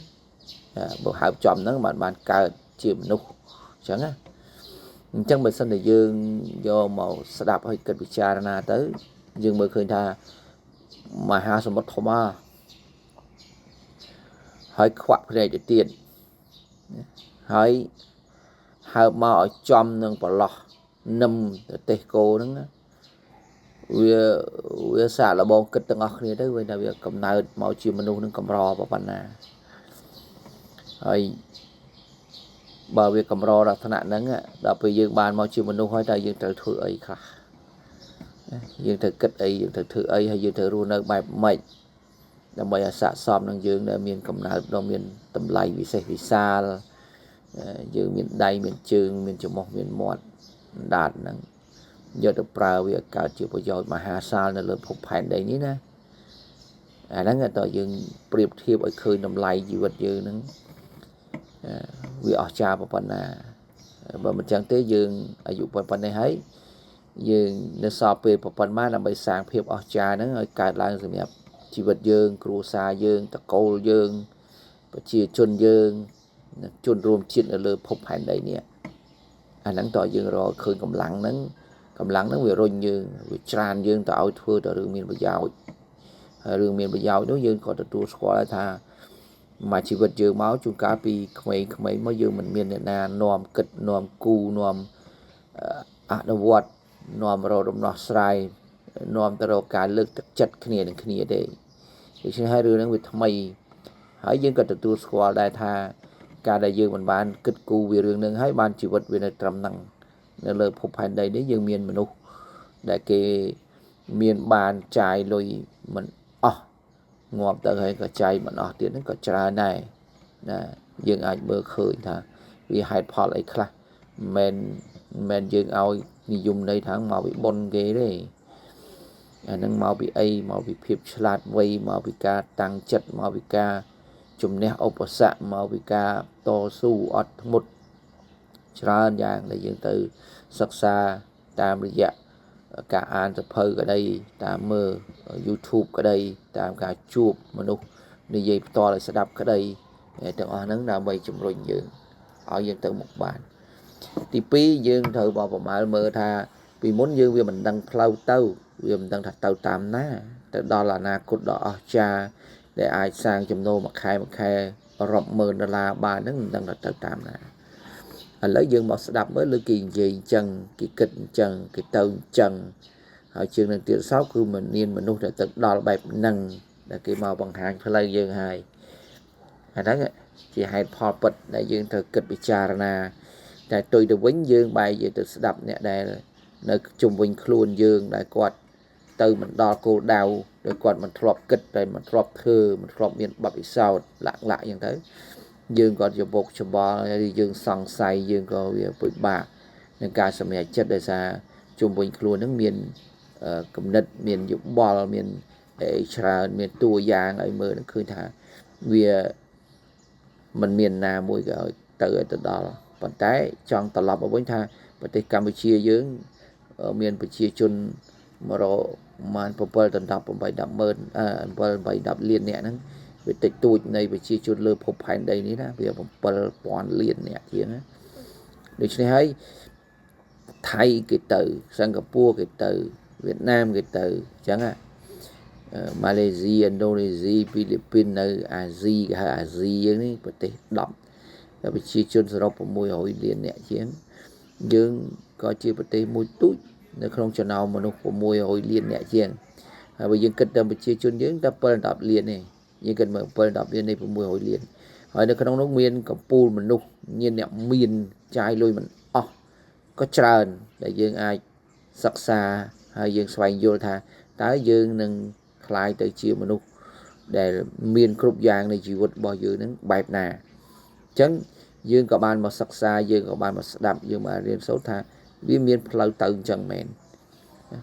បើហើបចំហ្នឹងបានកើតជាមនុស្សអញ្ចឹងណាអញ្ចឹងបើសិនតែយើងយកមកស្ដាប់ឲ្យគិតពិចារណាទៅយើងមើលឃើញថាមហាសមុទ្រធំហើយខ្វាក់ភ្នែកទៅទៀតហើយហើបមកឲ្យចំនឹងប្រឡោះនឹមប្រទេសគោហ្នឹងវាសាកល្បងគិតទាំងអស់គ្នាទៅវិញថាវាកំណើតមកជាមនុស្សនឹងកម្រប៉ុណ្ណា ហើយបើវាកម្រដល់ថ្នាក់ហ្នឹងដល់ពេលយើងបានមកជាមនុស្សហើយតើយើងត្រូវធ្វើអីខ្លះយើងត្រូវគិតអីយើងត្រូវធ្វើអីហើយយើងត្រូវរស់នៅបែបម៉េចដើម្បីឲ្យស័ក្តិសមនឹងយើងដែលមានកំណើតដ៏មានតម្លៃវិសេសវិសាលយើងមានដៃមានជើងមានច្រមុះមានមាត់ដាតហ្នឹងយកទៅប្រើវាឲ្យកើតជាប្រយោជន៍មហាសាលនៅលើភពផែនដីនេះណាអាហ្នឹងតើយើងប្រៀបធៀបឲ្យឃើញតម្លៃជីវិតយើងហ្នឹងវាអស្ចារ្យប៉ុណ្ណាបើមិនចឹងទេយើងអាយុប៉ុណ្ណេះហើយយើងនៅសល់ពេលប៉ុណ្ណាដើម្បីសាងភាពអស្ចារ្យហ្នឹងឲ្យកើតឡើងសម្រាប់ជីវិតយើងគ្រួសារយើងតកូលយើងប្រជាជនយើងជនរួមជាតិនៅលើភពផែនដីនេះអាហ្នឹងតើយើងរកឃើញកម្លាំងហ្នឹងវារុញយើងវាច្រានយើងទៅឲ្យធ្វើតែរឿងមានប្រយោជន៍ហើយរឿងមានប្រយោជន៍នោះយើងក៏ទទួលស្គាល់ថាមកជីវិតយើងមកជួនកាលពីក្មេងៗមកយើងមិនមានអ្នកណានាំគិតនាំគូនាំអនុវត្តនាំរកដំណោះស្រាយនាំទៅរកការលើកទឹកចិត្តគ្នានឹងគ្នាទេដូច្នេះហើយរឿងហ្នឹងវាថ្មីហើយយើងក៏ទទួលស្គាល់ដែរថាការដែលយើងមិនបានគិតគូរវារឿងហ្នឹងហើយបានជីវិតវានៅត្រឹមហ្នឹងនៅលើភពផែនដីនេះយើងមានមនុស្សដែលគេមានបានចាយលុយមិនអស់ងាប់ទៅហើយក៏ចាយមិនអស់ទៀតហ្នឹងក៏ច្រើនដែរណាយើងអាចមើលឃើញថាវាហេតុផលអីខ្លះមិនយើងឲ្យនិយមន័យថាមកពីបុណ្យគេទេអាហ្នឹងមកពីអីមកពីភាពឆ្លាតវៃមកពីការតាំងចិត្តមកពីការជំនះឧបសគ្គមកពីការតស៊ូអត់ធ្មត់ច្រើនយ៉ាងដែលយើងទៅសិក្សាតាមរយៈការអានសភៅក្តីតាមមើល YouTube ក្តីតាមការជួបមនុស្សនិយាយផ្ទាល់ឲ្យស្ដាប់ក្តីទាំងអស់ហ្នឹងដើម្បីជំរុញយើងឲ្យយើងទៅមុខបានទី2យើងត្រូវបប្រមាលមើលថាពីមុនយើងវាមិនដឹងផ្លូវទៅវាមិនដឹងថាទៅតាមណាទៅដល់អនាគតដ៏អស្ចារ្យដែលអាចសាងចំណូលមួយខែរាប់ម៉ឺនដុល្លារបានហ្នឹងមិនដឹងថាទៅតាមណាឥឡូវយើងមកស្ដាប់មើលលើគេនិយាយអញ្ចឹងគេគិតអញ្ចឹងគេទៅអញ្ចឹងហើយជាងនឹងទៀតសោតគឺមានមនុស្សដែលទៅដល់បែបហ្នឹងដែលគេមកបង្ហាញផ្លូវយើងហើយអាហ្នឹងជាហេតុផលពិតដែលយើងត្រូវគិតពិចារណាតែទុយទៅវិញយើងបែរយើងទៅស្ដាប់អ្នកដែលនៅជុំវិញខ្លួនយើងដែលគាត់ទៅមិនដល់គោលដៅដោយគាត់មិនធ្លាប់គិតតែមិនធ្លាប់ធ្វើមិនធ្លាប់មានបទពិសោធន៍លាក់អញ្ចឹងទៅយើងក៏ច្បុកច្បល់ហើយយើងសង្ស័យយើងក៏វាពិបាកនឹងការសម្រេចចិត្តដោយសារជុំវិញខ្លួននឹងមានគំនិតមានយោបល់មានច្រើនមានតួយ៉ាងឲ្យមើលនឹងឃើញថាវាមិនមានណាមួយក៏ឲ្យទៅដល់ប៉ុន្តែចង់ត្រឡប់មកវិញថាប្រទេសកម្ពុជាយើងមានប្រជាជន100ម៉ាន7ដល់18 10ម៉ឺន7 8 10លានអ្នកហ្នឹងវាតិចតួចនៃប្រជាជនលើភពផែនដីនេះណាវា7000លានអ្នកជាងណាដូច្នេះហើយថៃគេទៅសិង្ហបុរីគេទៅវៀតណាមគេទៅអញ្ចឹងណាម៉ាឡេស៊ីឥណ្ឌូនេស៊ីហ្វីលីពីននៅអាស៊ីគេហៅអាស៊ីយើងនេះប្រទេស10ប្រជាជនសរុប600លានអ្នកជាងយើងក៏ជាប្រទេសមួយទូចនៅក្នុងចំណោមមនុស្ស600លានអ្នកជាងហើយបើយើងគិតទៅប្រជាជនយើងតែ7 10លានទេយើងគិតមើល7 10លាននៃ600លានហើយនៅក្នុងនោះមានកំពូលមនុស្សមានអ្នកមានចាយលុយមិនអស់ក៏ច្រើនដែលយើងអាចសិក្សាហើយយើងស្វែងយល់ថាតើយើងនឹងคล้ายទៅជាមនុស្សដែលមានគ្រប់យ៉ាងនៃជីវិតរបស់យើងនឹងបែបណាអញ្ចឹងយើងក៏បានមកសិក្សាយើងក៏បានមកស្ដាប់យើងមករៀនសូត្រថាវាមានផ្លូវទៅអញ្ចឹងមែន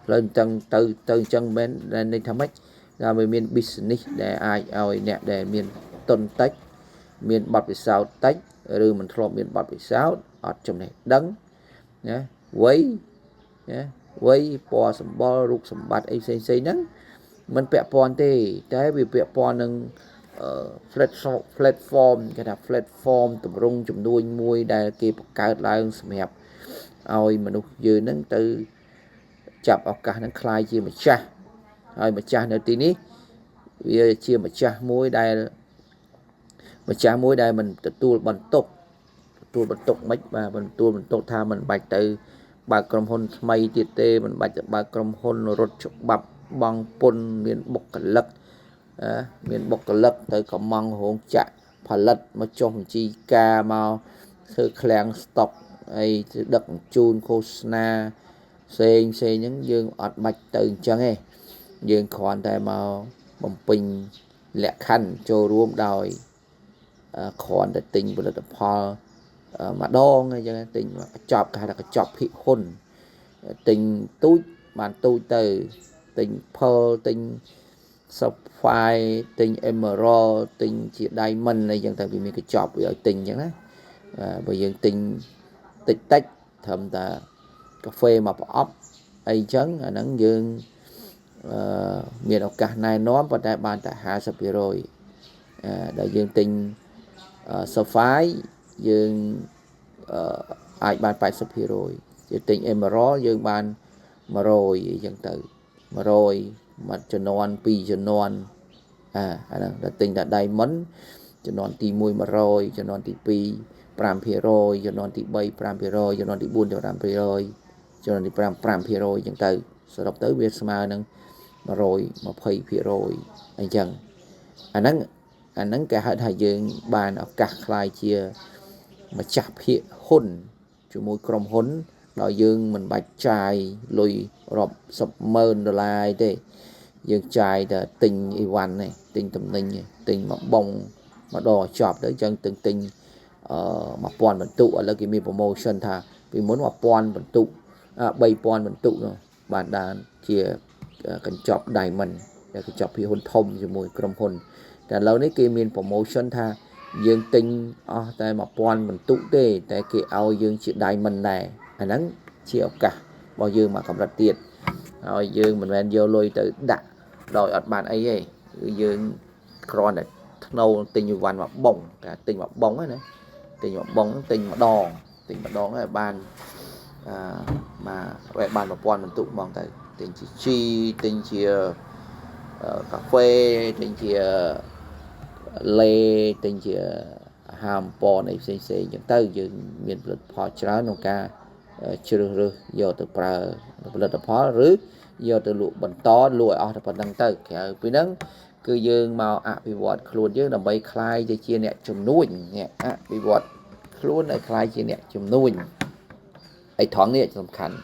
ផ្លូវអញ្ចឹងទៅអញ្ចឹងមែនដែលន័យថាម៉េចដើម្បីមាន business ដែលអាចឲ្យអ្នកដែលមានទុនតិចមានបទពិសោធន៍តិចឬមិនធ្លាប់មានបទពិសោធន៍អត់ចំណេះដឹងណាវ័យពណ៌សម្បុររូបសម្បត្តិអីផ្សេងហ្នឹងมันពាក់ព័ន្ធទេតែវាពាក់ព័ន្ធនឹងplatform គេថា platform ទម្រង់ចំនួនមួយដែលគេបង្កើតឡើងសម្រាប់ឲ្យមនុស្សយើងហ្នឹងទៅចាប់ឱកាសហ្នឹងคล้ายជាម្ចាស់ហើយម្ចាស់នៅទីនេះវាជាម្ចាស់មួយដែលមិនទទួលបន្ទុកមិនបាទទទួលបន្ទុកថាមិនបាច់ទៅបើកក្រុមហ៊ុនថ្មីទៀតទេមិនបាច់ទៅបើកក្រុមហ៊ុនរត់ច្បាប់បង់ពន្ធមានបុគ្គលិកទៅកំងរោងចក្រ ផលិតមកចុះបញ្ជីការមកធ្វើឃ្លាំងស្តុកអីដឹកជញ្ជូនឃោសនាផ្សេងហ្នឹងយើងអត់បាច់ទៅអញ្ចឹងទេយើងគ្រាន់តែមកបំពេញលក្ខខណ្ឌចូលរួមដោយគ្រាន់តែទិញផលិតផលម្ដងអញ្ចឹងទិញកញ្ចប់គេហៅថាកញ្ចប់ភាគហ៊ុនទិញទូចបានទូចទៅទិញផលទិញ Sapphire ទិញ Emerald ទិញជា Diamond អីចឹងទៅវាមានកញ្ចប់វាឲ្យទិញអញ្ចឹងណាបើយើងទិញតិចត្រឹមតែកាហ្វេមកប្រអប់អីចឹងអាហ្នឹងយើងមានឱកាសណែនាំប៉ុន្តែបានតែ 50% ដែលយើងទិញ Sapphire យើងអាចបាន 80% យើងទិញ Emerald យើងបាន100អីចឹងទៅ100មួយចំនួន2ចំនួនអាហ្នឹងដល់ទិញតែ Diamond ចំនួនទី1 100ចំនួនទី2 5% ចំនួនទី3 5% ចំនួនទី4 5% ចំនួនទី5 5% អញ្ចឹងទៅសរុបទៅវាស្មើនឹង120% អញ្ចឹងអាហ្នឹងគេហៅថាយើងបានឱកាសខ្លាយជាម្ចាស់ភាគហ៊ុនជាមួយក្រុមហ៊ុនដោយយើងមិនបាច់ចាយលុយរាប់សិបម៉ឺនដុល្លារទេយើងចាយតែទិញអីវ៉ាន់ទេទិញទំនិញទិញមកបងម្ដងចប់ទៅអញ្ចឹងទិញ1000បន្ទុកឥឡូវគេមាន promotion ថាពីមុន1000បន្ទុក3000បន្ទុកនោះបានបានជាកញ្ចប់ Diamond ដែលកញ្ចប់ភាគហ៊ុនធំជាមួយក្រុមហ៊ុនតែឥឡូវនេះគេមាន promotion ថាយើងទិញអស់តែ1000បន្ទុកទេតែគេឲ្យយើងជា Diamond ដែរអាហ្នឹងជាឱកាសរបស់យើងមកកម្រិតទៀតហើយយើងមិនមែនយកលុយទៅដាក់ដោយអត់បានអីទេគឺយើងគ្រាន់តែថ្នូរទិញអីវ៉ាន់មកបងតែទិញមកបងណាទិញមកបងទិញម្ដងហើយបានមកបាន1000បន្ទុកបងទៅទិញជាជីទិញជាកាហ្វេទិញជាលេទិញជាអាហារបំពន់អីផ្សេងៗអញ្ចឹងទៅយើងមានផលិតផលច្រើនក្នុងការជ្រើសរើសយកទៅប្រើផលិតផលឬយកទៅលក់បន្តលក់ឲ្យអស់តែប៉ុណ្្នឹងទៅក្រៅពីហ្នឹងគឺយើងមកអភិវឌ្ឍខ្លួនយើងដើម្បីក្លាយទៅជាអ្នកជំនួញអ្នកអភិវឌ្ឍខ្លួនឲ្យក្លាយជាអ្នកជំនួញឯត្រង់នេះសំខាន់